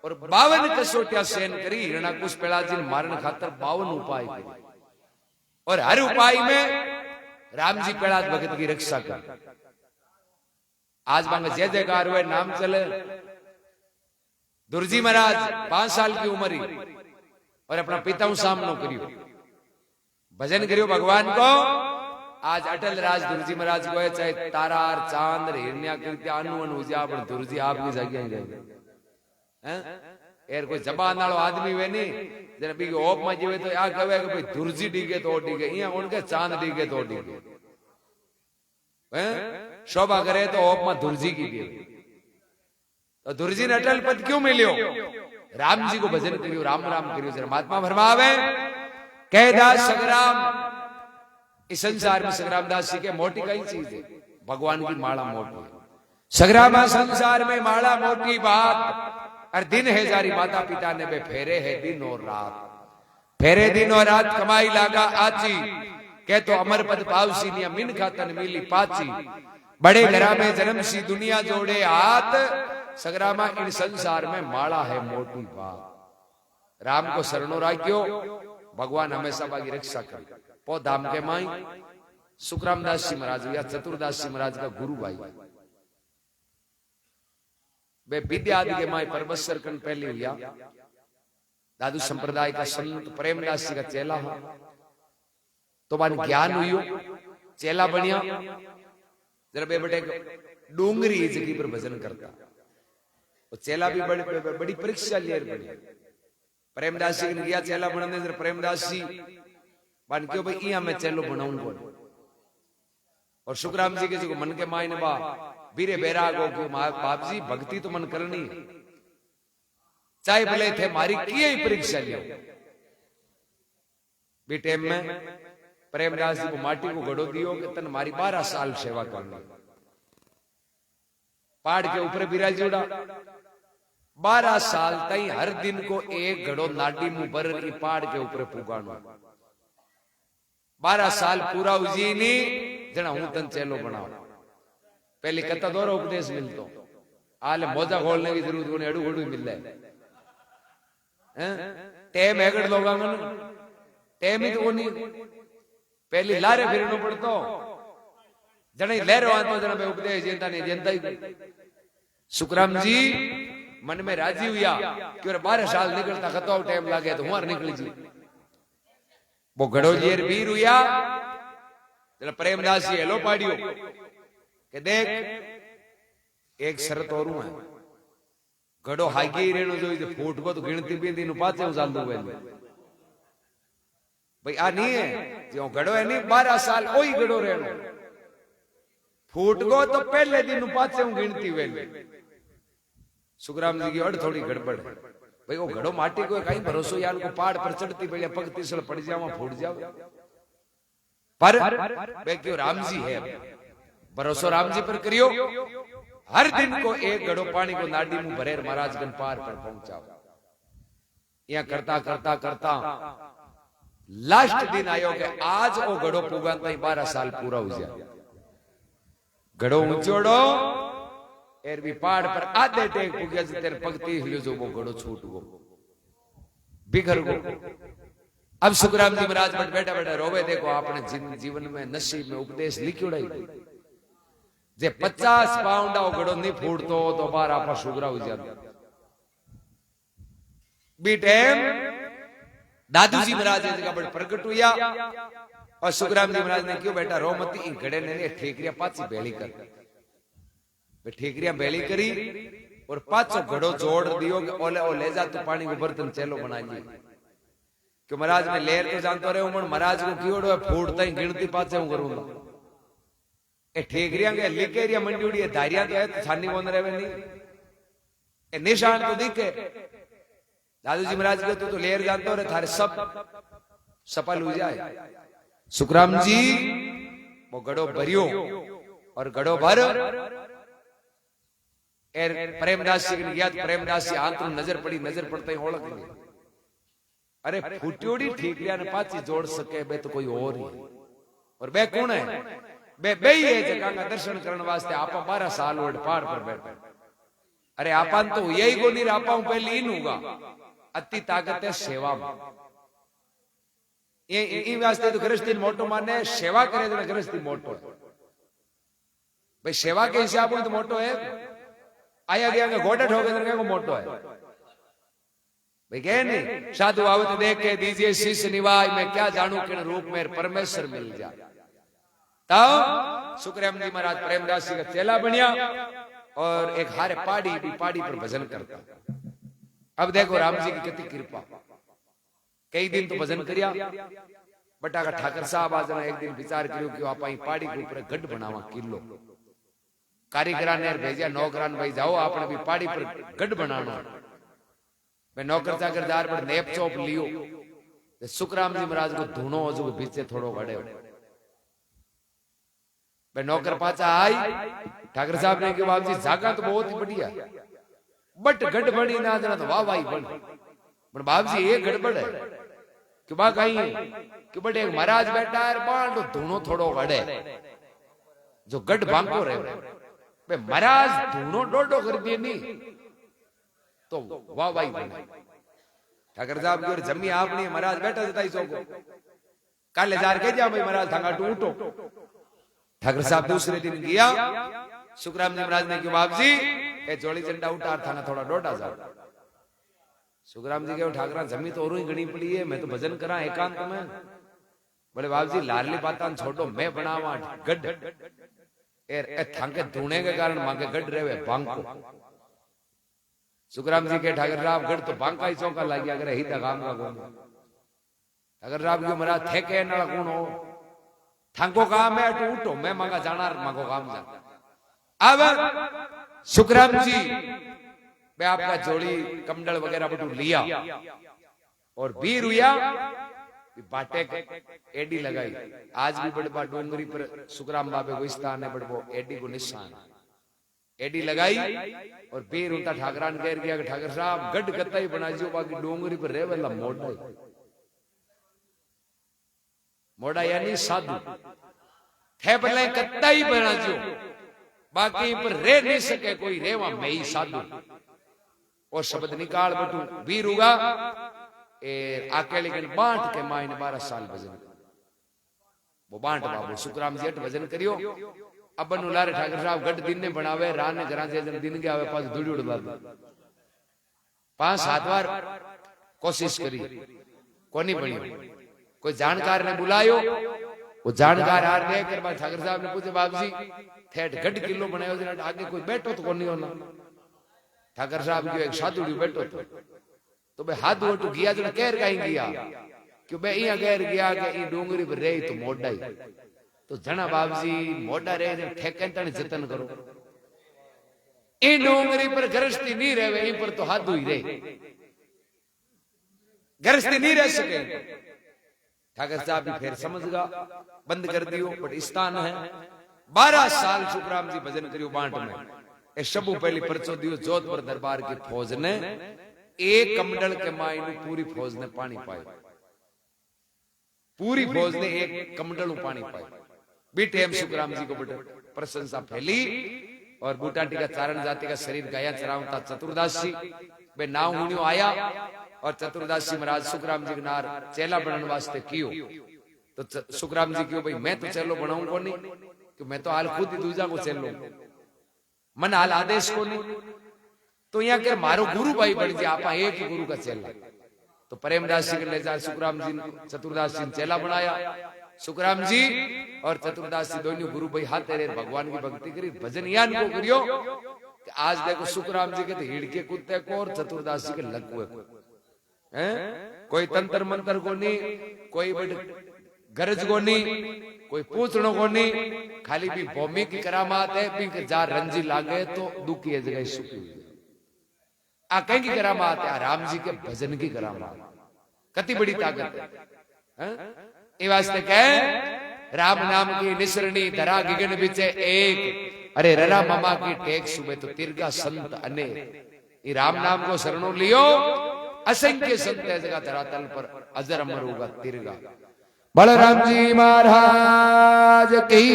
और 52 कसोटियां सहन करी। हिरणाकुश पेड़ाजी ने मारने खातर 52 उपाय करे और हर उपाय में राम जी पेड़ाज भगत की रक्षा कर। आज बांग जय जयकार हुए नाम चले। दुर्जी महाराज 5 साल की उम्र ही और अपना पिता सामनो करियो, भजन करियो भगवान को। आज अटल राज दुर्जी महाराज को है, चाहे तारार चांद हिरण्या कृत्या अनुवन उजा पर दुर्जी आपकी जगह जाए। एर कोई जबान वालो आदमी वे नहीं जरा बी ओप में जीवे तो आ कहे कि भाई दुर्जी डीगे तो डीगे, यहाँ उनके चांद डीगे तो डीगे। शोभा करे तो ओप में दुर्जी की गे। तो दुर्जी ने अटल पद क्यों मिलियो? राम जी को भजन करियो, राम राम करियो। जरा महात्मा फरमावे कह दास संग्राम, इस संसार में संग्राम दास जी के मोटी कई चीज है, भगवान की माला मोटी है। संग्राम संसार में माला मोटी बात, और दिन है जारी माता पिता ने बे फेरे है दिन और रात। फेरे दिन और रात कमाई लागा आची, कह तो अमर पद पावसी निया मिन खातन मिली पाची। बड़े घरा में जन्म सी दुनिया जोड़े हाथ, संग्रामा इन संसार में माला है मोटी बात। राम को शरणो राख्यो, भगवान हमेशा बागी रक्षा करे। पौ धाम के माई सुखराम दास जी महाराज या चतुरदास जी महाराज का गुरु भाई वे विद्या आदि के माई परबसर कन पहले हुआ। दादू संप्रदाय का संत प्रेमदास जी का चेला हो तो बान ज्ञान हुई चेला बनिया। जरा बे बटे डूंगरी जगह पर भजन करता, वो चेला भी बड़ी परीक्षा लिए बनी। प्रेमदास जी ने गया चेला बनने, जरा प्रेमदास जी बान क्यों भाई यहाँ मैं चेलो बनाऊंगा। और सुखराम जी के जी को मन के मायने बा बीरे बैरागो क्यों बाप जी भक्ति तो मन करनी है, चाहे भले थे मारी किए ही परीक्षा लियो। बी टाइम में प्रेमदास जी को माटी को गड़ो दियो कि तन मारी 12 साल सेवा करनी। पहाड़ के ऊपर बिराज जोड़ा 12 साल तई हर दिन को एक घड़ो नाडी मुंह भर की पहाड़ के ऊपर पुगानो। 12 साल पूरा उजीनी जना हूं तन चेलो बनाओ। पहले कत्ता दौरा उपदेश मिलतो, आले मोजा खोलने की जरूरत को एडू घड़ू मिल रहा है। टेम हेगड़ लोग टेम ही तो नहीं, पहले लारे फिरनो पड़तो जने लहरो आतो जना पे उपदेश जनता नहीं जनता ही। सुखराम जी मन में राजी हुआ कि 12 साल निकलता खतो टाइम लागे तो हुआर निकली जी। वो घड़ो जेर वीर हुआ जरा प्रेमदास जी हेलो पाड़ियो कि देख एक शर्त और है, घड़ो हागी रहनो जो फूट को तो गिनती भी नु पाचे उजाल दो भाई आ नहीं है जो घड़ो है नहीं 12 साल वही घड़ो रहनो, फूट को तो पहले दिन पाचे गिनती वेले। सुखराम जी की अड़ थोड़ी गड़बड़ है भाई, वो घड़ो माटी को कहीं भरोसो यार को पहाड़ पर चढ़ती पहले पग तीसल पड़ जाओ फूट जाओ। पर वे क्यों राम जी है, भरोसो राम जी पर करियो। हर दिन को एक घड़ो पानी को नाडी मुंह भरे महाराजगंज पार पर पहुंचाओ। यहाँ करता करता करता लास्ट दिन आयो कि आज वो घड़ो पुगा 12 साल पूरा हो जाए। घड़ो ऊंचोड़ो एर भी पहाड़ पर आधे टेक पुगिया तेरे पगती हिलो जो वो घड़ो छूट गो बिखर गो। अब सुखराम जी महाराज बट बैठा बैठा रोवे, देखो आपने जीवन में नसीब में उपदेश लिखियोड़ाई जे 50 पाउंड आओ घड़ो नहीं फूटतो तो बार आपा सुगरा हो जाता। बी टाइम दादू जी महाराज जगह बड़ प्रकट हुआ और सुखराम जी महाराज ने क्यों बेटा रो मती घड़े ने ठेकरिया पाची बेली कर ठेकरिया बेली करी और पाचो घड़ो जोड़ दियो कि ओले ओ ले जा तू पानी को बर्तन चेलो बना ली। कि महाराज में लेर तो जानतो रहे हूं महाराज को क्यों फूटता ही गिनती पाचे हूं करूंगा। ए ठेकरिया के लिकेरिया मंडी उड़ी धारिया तो है तो छानी बोन रहे नहीं ए निशान तो दिखे दादू जी महाराज के तो लेर जानते हो रे थारे सब सफल हो जाए। सुखराम जी वो गड़ो भरियो और गड़ो भर प्रेमदास जी गया प्रेमदास जी आंत नजर पड़ी नजर पड़ते ही ओळख गई अरे फूटियोड़ी ठीकरिया ने पाची जोड़ सके बे तो कोई और ही और बे कौन है बे ही है जगह का दर्शन करने वास्ते आपा 12 साल ओड पहाड़ पर बैठे अरे आपान तो यही को नहीं आपा पहले इन होगा अति ताकत है सेवा में ये वास्ते तो गृहस्थी मोटो माने सेवा करे तो गृहस्थी मोटो है भाई सेवा के हिसाब तो मोटो है आया गया गोटा ठोके तो मोटो है भाई कहे नहीं साधु आवत देख के दीजिए शीश निवाय मैं क्या जानू किन रूप में परमेश्वर मिल जाए। तब सुखराम जी महाराज प्रेमदास जी का चेला बनिया और एक हारे पहाड़ी पर भजन करता। अब देखो राम जी की कितनी कृपा कई दिन तो भजन करिया बटा का ठाकर साहब आज एक दिन विचार करियो कि आप पहाड़ी के ऊपर गढ़ बनावा किलो कारीगरा ने भेजा नौकरान भाई जाओ आपने भी पहाड़ी पर गढ़ बनाना मैं नौकर चाकर जार पर नेप चौप लियो सुखराम जी महाराज को धूनो जो पीछे थोड़ो गड़े मैं नौकर पाचा आई ठाकर साहब ने कहा बाबू जी जागा तो बहुत ही बढ़िया बट गढ़ बनी ना देना तो वाह वाही बन पर बाबू जी ये गड़बड़ है कि बा कहीं कि बट एक महाराज बैठा है बाण तो धूनो थोड़ो गड़े जो गढ़ भांगो रहे बे महाराज धूनो डोडो कर दिए नहीं तो वाह वाही बने ठाकर साहब की जमी आपनी महाराज बैठा देता इसो को काले जार के जा भाई महाराज थांगा टूटो ठाकर साहब दूसरे दिन गया सुखराम जी महाराज ने कहा बाबू जी ए जोड़ी झंडा उतार थाना थोड़ा डोडा जा सुखराम जी के ठाकरा जमी तो और ही गणी पड़ी है मैं तो भजन करा एकांत में बोले बाबू जी लाडली बातान छोड़ो मैं बनावा गढ़ ए थांके धूने के कारण मांगे गढ़ रहे बांको सुखराम जी के ठाकर राम गढ़ तो बांका ही चौका लग गया अगर ही काम का कौन ठाकर राम क्यों महाराज थे के ना कौन हो थांको काम है तो उठो मैं मांगा जाना मांगो काम जा अब सुखराम जी मैं आपका जोड़ी कमंडल वगैरह बटू लिया और बीर हुआ बाटे एडी लगाई आज भी बड़बा डोंगरी पर सुखराम बाबे को स्थान है बड़बो एडी को निशान एडी लगाई और बीर उनका ठाकरान कह गया कि ठाकर साहब गढ़ कत्ता ही बना जो बाकी डोंगरी पर रह वाला मोड़ा मोड़ा यानी साधु थे पहले कत्ता ही बना जो बाकी पर रह नहीं सके कोई रेवा मैं ही साधु और शब्द निकाल बटू वीर हुआ आके लेकिन बांट के माई ने 12 साल भजन वो बांट बाबू सुखराम जी भजन करियो अब लारे ठाकर साहब गढ़ दिन ने बनावे रान ने घरा से दिन के आवे पास धूड़ी उड़वा 5-7 बार कोशिश करी कोनी बनी कोई जानकार ने बुलायो वो जानकार हार गए कर बाद ठाकर साहब ने पूछे बाबू जी ठेठ गढ़ किलो बनायो जरा आगे कोई बैठो तो कोनी होना ठाकर साहब की एक साधु बैठो तो बे हाथ उठ गया जो कहर कहीं गया क्यों बे इया कहर गया कि ई डोंगरी पर रही तो मोड़ा ही तो जना बाबूजी मोड़ा रहे ठेकन तने जतन करो ई डोंगरी पर गृहस्थी नहीं रहे इन पर तो हाथ ही रहे गृहस्थी नहीं रह सके ठाकर साहब भी फिर समझ गया बंद कर दियो बट स्थान है 12 साल सुखराम जी भजन करियो बांट में ए शबू पहली परचो दियो जोधपुर दरबार की फौज ने एक कमंडल के मायने पूरी फौज ने पानी पाए पूरी फौज ने एक कमंडल पानी पाए बीटे हम सुखराम जी को बेटे प्रशंसा फैली और बूटाटी का चारण जाति का शरीर गाया चरावता चतुर्दास जी बे नाव हुनियो आया और चतुर्दास जी महाराज सुखराम जी के नार चेला बनने वास्ते कियो तो सुखराम जी क्यों भाई मैं तो चेलो बनाऊं को नहीं कि मैं तो हाल खुद ही दूजा को चेलो मन हाल आदेश को नहीं तो यहाँ के मारो गुरु भाई बन जाए आपा एक ही गुरु का चेला तो प्रेमदास जी के ले जा सुखराम जी चतुर्दास जी चेला बनाया सुखराम जी और चतुर्दास जी दोनों गुरु भाई हाथ तेरे भगवान की भक्ति करी भजन यान को करियो आज देखो सुखराम जी के तो हिड़ के कुत्ते को और चतुर्दास जी के लकुए को हैं कोई तंत्र मंत्र को नहीं कोई बड़े गरज को नहीं कोई पूछनो को नहीं, खाली भी भूमि की करामात है, भी जा रंजी लागे तो दुखी है जगह सुखी हुई। आ कहीं की करामात है, राम जी के भजन की करामात, कति बड़ी ताकत है। ये वास्ते कहे राम नाम की निसरणी धरा गिगन बिचे एक, अरे ररा ममा की टेक सुबह तो तिरगा संत अनेक। ये राम नाम को शरणो लियो, असंख्य संत है जगह धरातल पर, अजर अमर होगा तिरगा। बलराम जी महाराज की,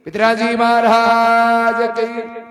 पितराजी महाराज की।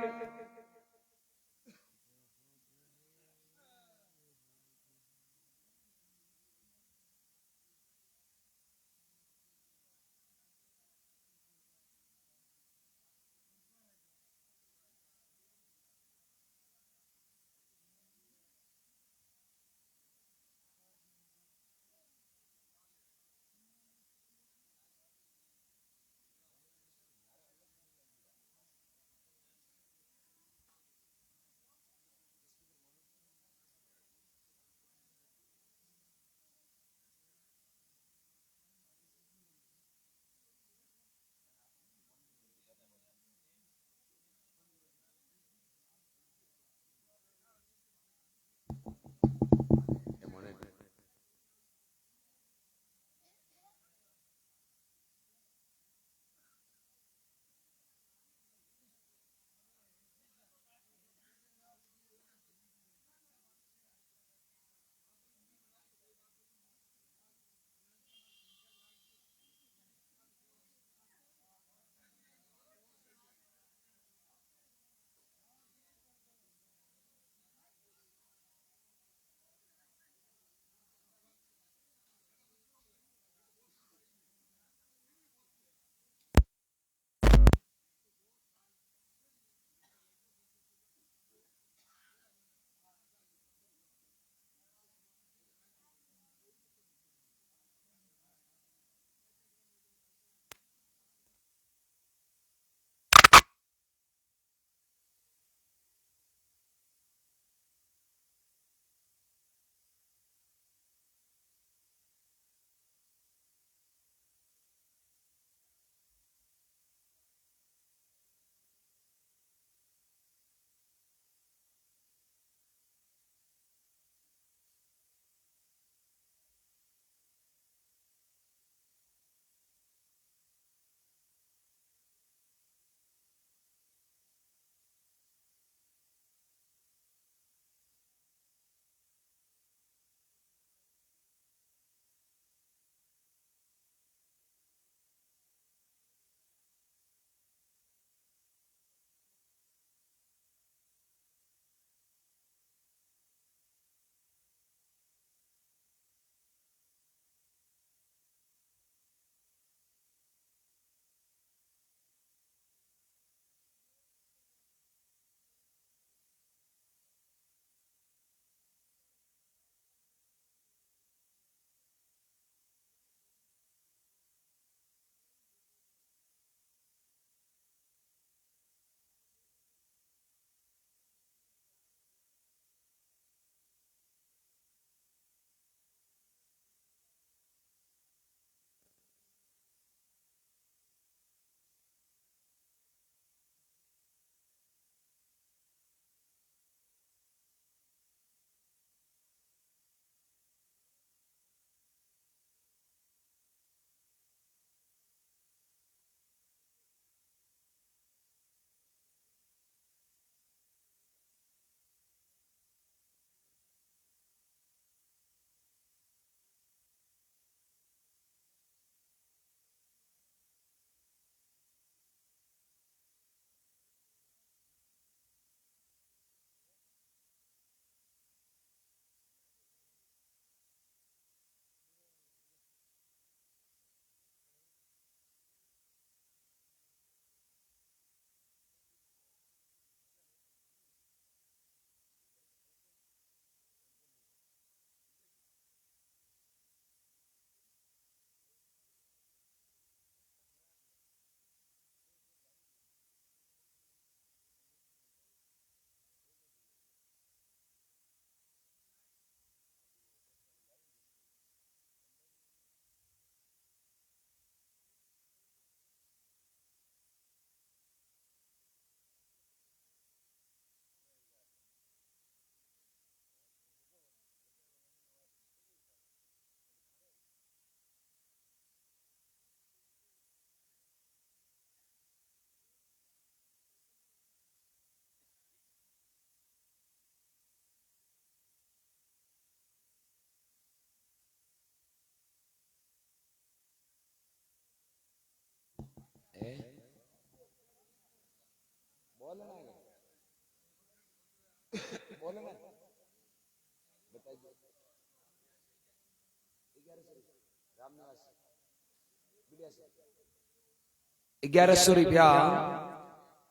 ₹1100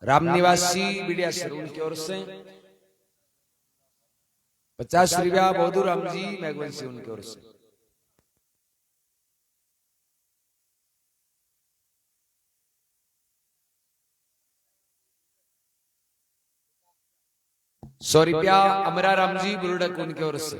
रामनिवासी बिडियासर उनकी ओर से, ₹50 बौद्धू राम जी मैगवंशी उनकी ओर से। ₹100 अमरा राम जी बुरुडक उनकी ओर से।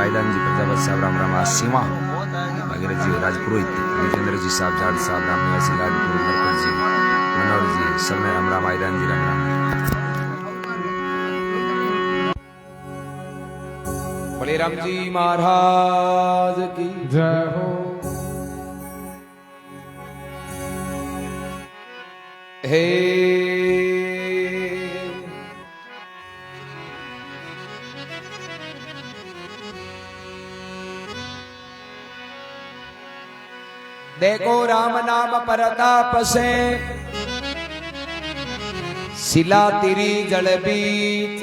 आयदान जी प्रजापति साहब राम राम सीमा वगैरह जी राजपुरोहित विजेंद्र जी साहब जाट साहब राम निवासी लाडपुर नरपत जी मनोहर जी सबने राम राम आयदान जी राम राम। बलिराम जी महाराज की जय हो। हे देखो राम नाम परताप से शिला तिरी जल बीच,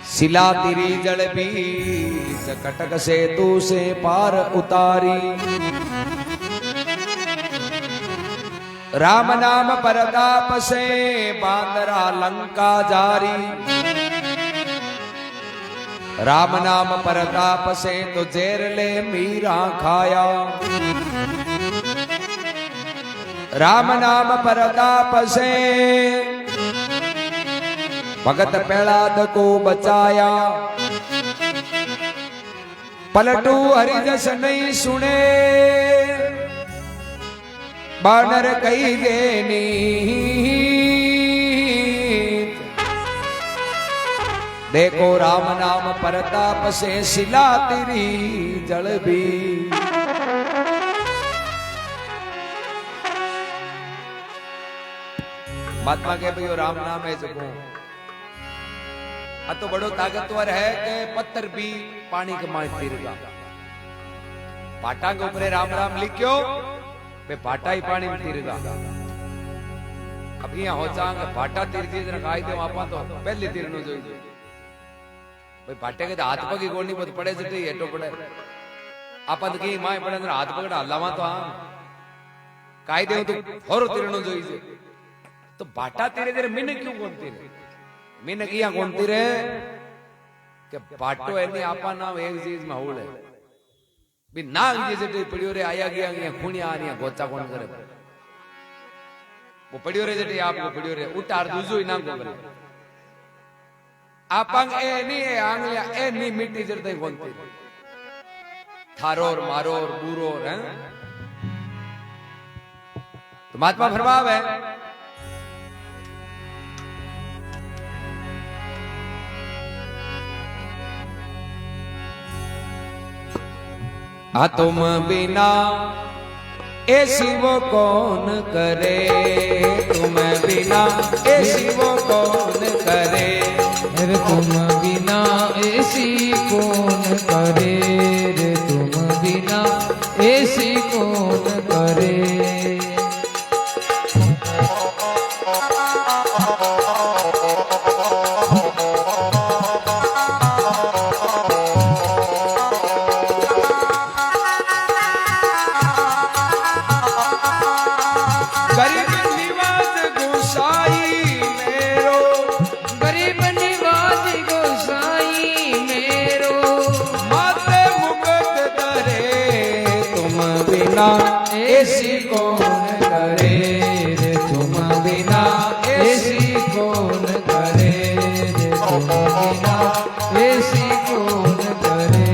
शिला तिरी जल बीच कटक सेतु से पार उतारी। राम नाम परताप से बांदरा लंका जारी। राम नाम परताप से तो जेर ले मीरा खाया। राम नाम परताप से भगत प्रहलाद को बचाया। पलटू हरि जस नहीं सुने बानर कही देनी देखो राम नाम परताप से सिला तेरी जल भी महात्मा के भाई राम नाम है जगो तो बड़ो ताकतवर है कि पत्थर भी पानी के माय तीरगा पाटा के ऊपर राम राम लिखियो बे पाटा ही पानी में तीरगा अब यहाँ हो जाएंगे पाटा तीर तीर रखाई दे वहां तो पहले तीर नो जोई भाई पाटे के हाथ पग की गोनी बहुत पड़े जटे हेटो पड़े आपन की माय पड़े अंदर हाथ पकड़ा लावा तो हां कायदे तो होरो तीर नो जोई तो बाटा तेरे तेरे मिन क्यों गोनती रे मिन किया गोनती रे के बाटो एनी आपा नाम एक चीज में होले भी नाग जैसे पड़ियो रे आया गया गया खुनिया आनिया गोचा कौन करे वो पड़ियो रे जटे आपको पड़ियो रे उतार दूजो इनाम को करे आपंग एनी आंगलिया एनी मिट्टी जड़ते गोनती थारोर मारोर बूरोर हैं तो महात्मा फरमाव है तुम बिना ऐसी वो कौन करे तुम बिना ऐसी वो कौन करे रे तुम बिना ऐसी कौन करे रे तुम बिना ऐसी कौन करे ऐसी कौन करे रे तुम बिना ऐसी कौन करे रे तुम बिना ऐसी कौन करे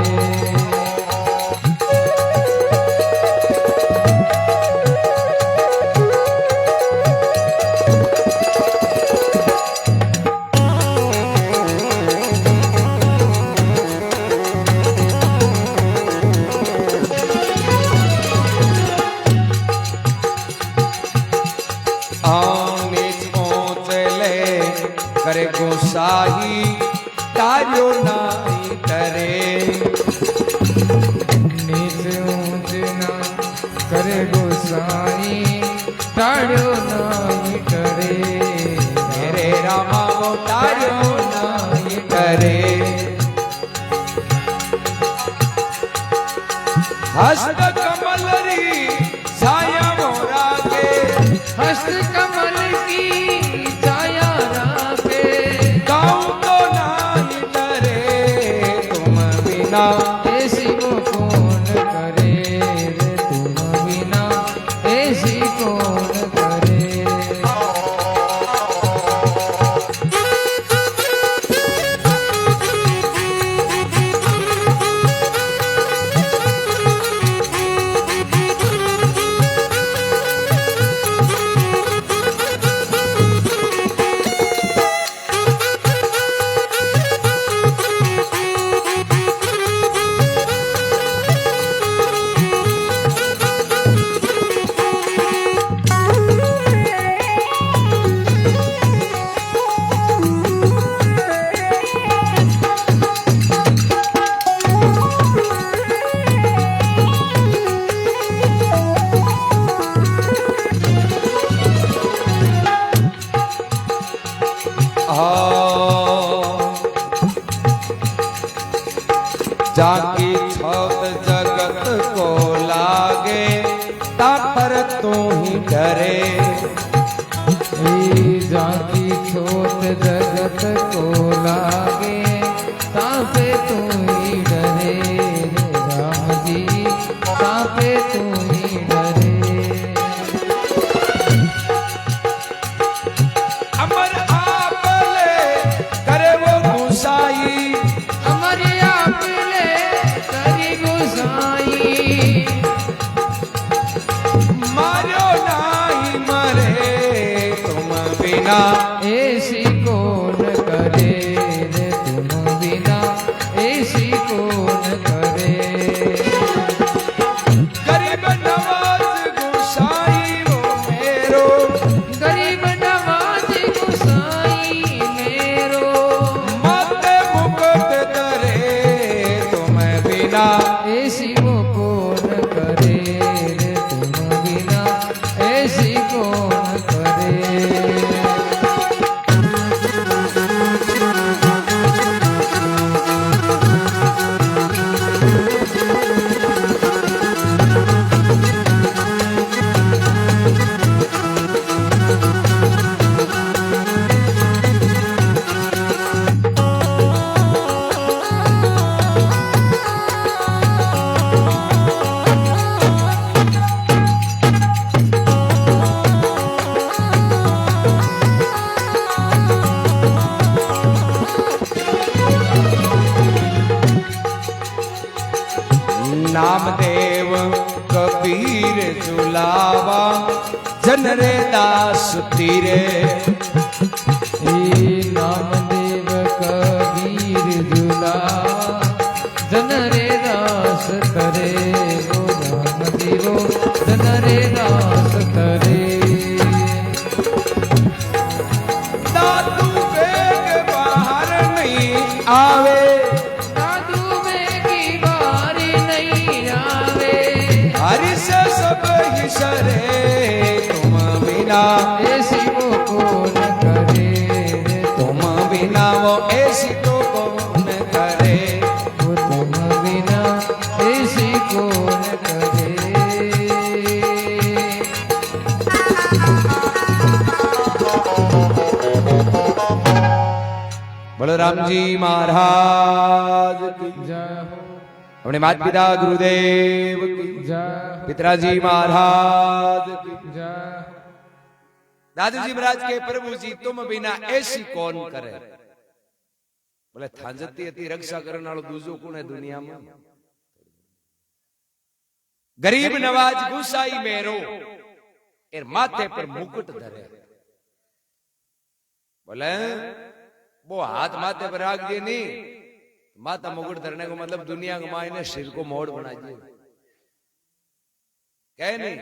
करे गोसाई तारियो नाई करे नीच ऊंच ना करे गोसाई तारियो नाई करे मेरे रामा वो तारियो नाई करे हस्त कमल री छाया मोरा के हस्त कमल की छाया राखे गाँव तो नाई डरे तुम बिना ऐसी वो कौन करे रे तुम बिना ऐसी कौन करे जाकी छौत जगत को लागे तापर तू ही डरे जाकी छोट जगत को लागे तापे तू ही डरे राम जी तापे तू ही डरे अमर आपले करे वो गुसाई अमर आप कौन करे। गरीब नवाज गोसाई वो मेरो, गरीब नवाज गोसाई मेरो, माथे मुकुट धरे तुम बिना, ऐसी वो कौन करे रे तुम बिना, ऐसी कौन करे। नामदेव कबीर झुलावा जन रे दास तीरे, नामदेव कबीर झुलावा जन रे दास करे, वो नामदेवो जन रे दास करे। दादू बेग बाहर नहीं आवे, दादू में की बारी नहीं आवे, हरि से सब ही सरे तुम बिना, ऐसी वो कौन करे रे तुम बिना वो ऐसी तो कौन करे। वो तुम बिना ऐसी कौन करे। बलराम जी महाराज की, जय हो अपने माता पिता गुरुदेव की, जय हो पिताजी महाराज की, जय हो। दादाजी महाराज के प्रभु जी तुम बिना ऐसी कौन करे। बोले थांजती अति रक्षा करने वालों दूसरो कौन है दुनिया में। गरीब नवाज गुसाई मेरो एर माथे पर मुकुट धरे। बोले वो हाथ माथे पर रख दिए नहीं, माथा मुकुट धरने को मतलब दुनिया के मायने सिर को मोड़ बना दिए। कहे नहीं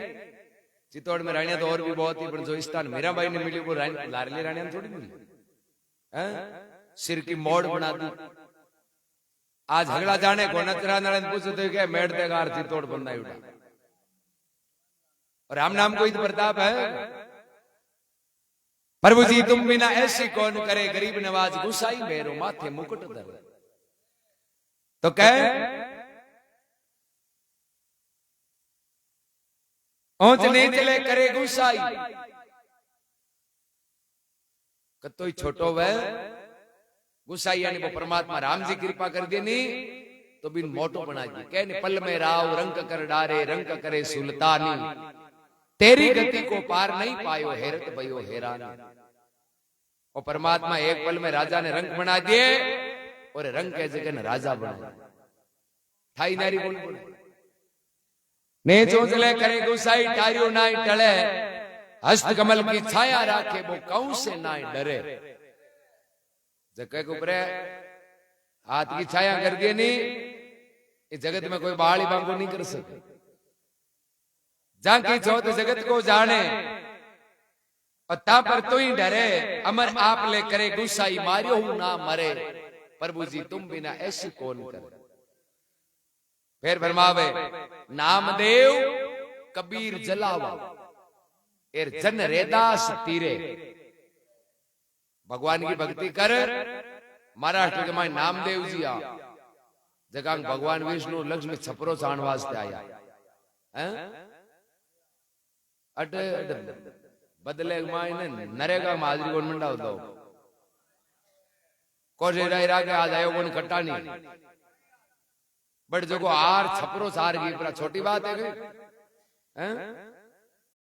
चित्तौड़ में रानिया तो और भी बहुत ही, पर जो स्थान मीरा भाई ने मिली वो लाडली रानिया थोड़ी मिली, सिर की मोड़ बना दी। आज झगड़ा जाने को नचरा नारायण पूछे तो क्या मेड़ देगा चित्तौड़ बंदा उठा, और राम नाम को ही प्रताप है। प्रभु जी तुम बिना ऐसी कौन करे, गरीब नवाज गुसाई मेरो माथे मुकुट धर। तो कहे ऊंच नीचले करे गुसाई, कतो ही छोटो वह गुसाई यानी वो परमात्मा राम जी कृपा कर देनी तो बिन मोटो बना दिए। कहने पल में राव रंग कर डारे, रंग करे सुल्तानी, तेरी गति को पार नहीं पायो हैरत भयो हैरान। वो परमात्मा एक पल में राजा ने रंग बना दिए और रंग के जगह ने राजा बना ठाई नारी बोल ने चोचले करे गुसाई, टारियो नाई टले, हस्त कमल की छाया राखे वो कौन से नाई डरे। जगह के ऊपर हाथ की छाया कर दिए नहीं, इस जगत में कोई बाहरी बांगो नहीं कर सके। जाकी चौथ जगत को जाने और ता पर तो ही डरे, अमर आप ले करे गुसाई, मारियो हूं ना मरे, प्रभु जी तुम बिना ऐसी कौन करे। फिर फरमावे नामदेव कबीर जलावा एर जन रेदास तीरे। भगवान की भक्ति कर। महाराष्ट्र के माय नामदेव जी आ जगह भगवान विष्णु लक्ष्मी छपरो छाण वास्ते आया अट बदले मायने नरेगा में हाजरी कोन मंडाव दो कोजे राय के आज आयो कोन कट्टानी बट जो को आर छपरो सार की छोटी बात है हैं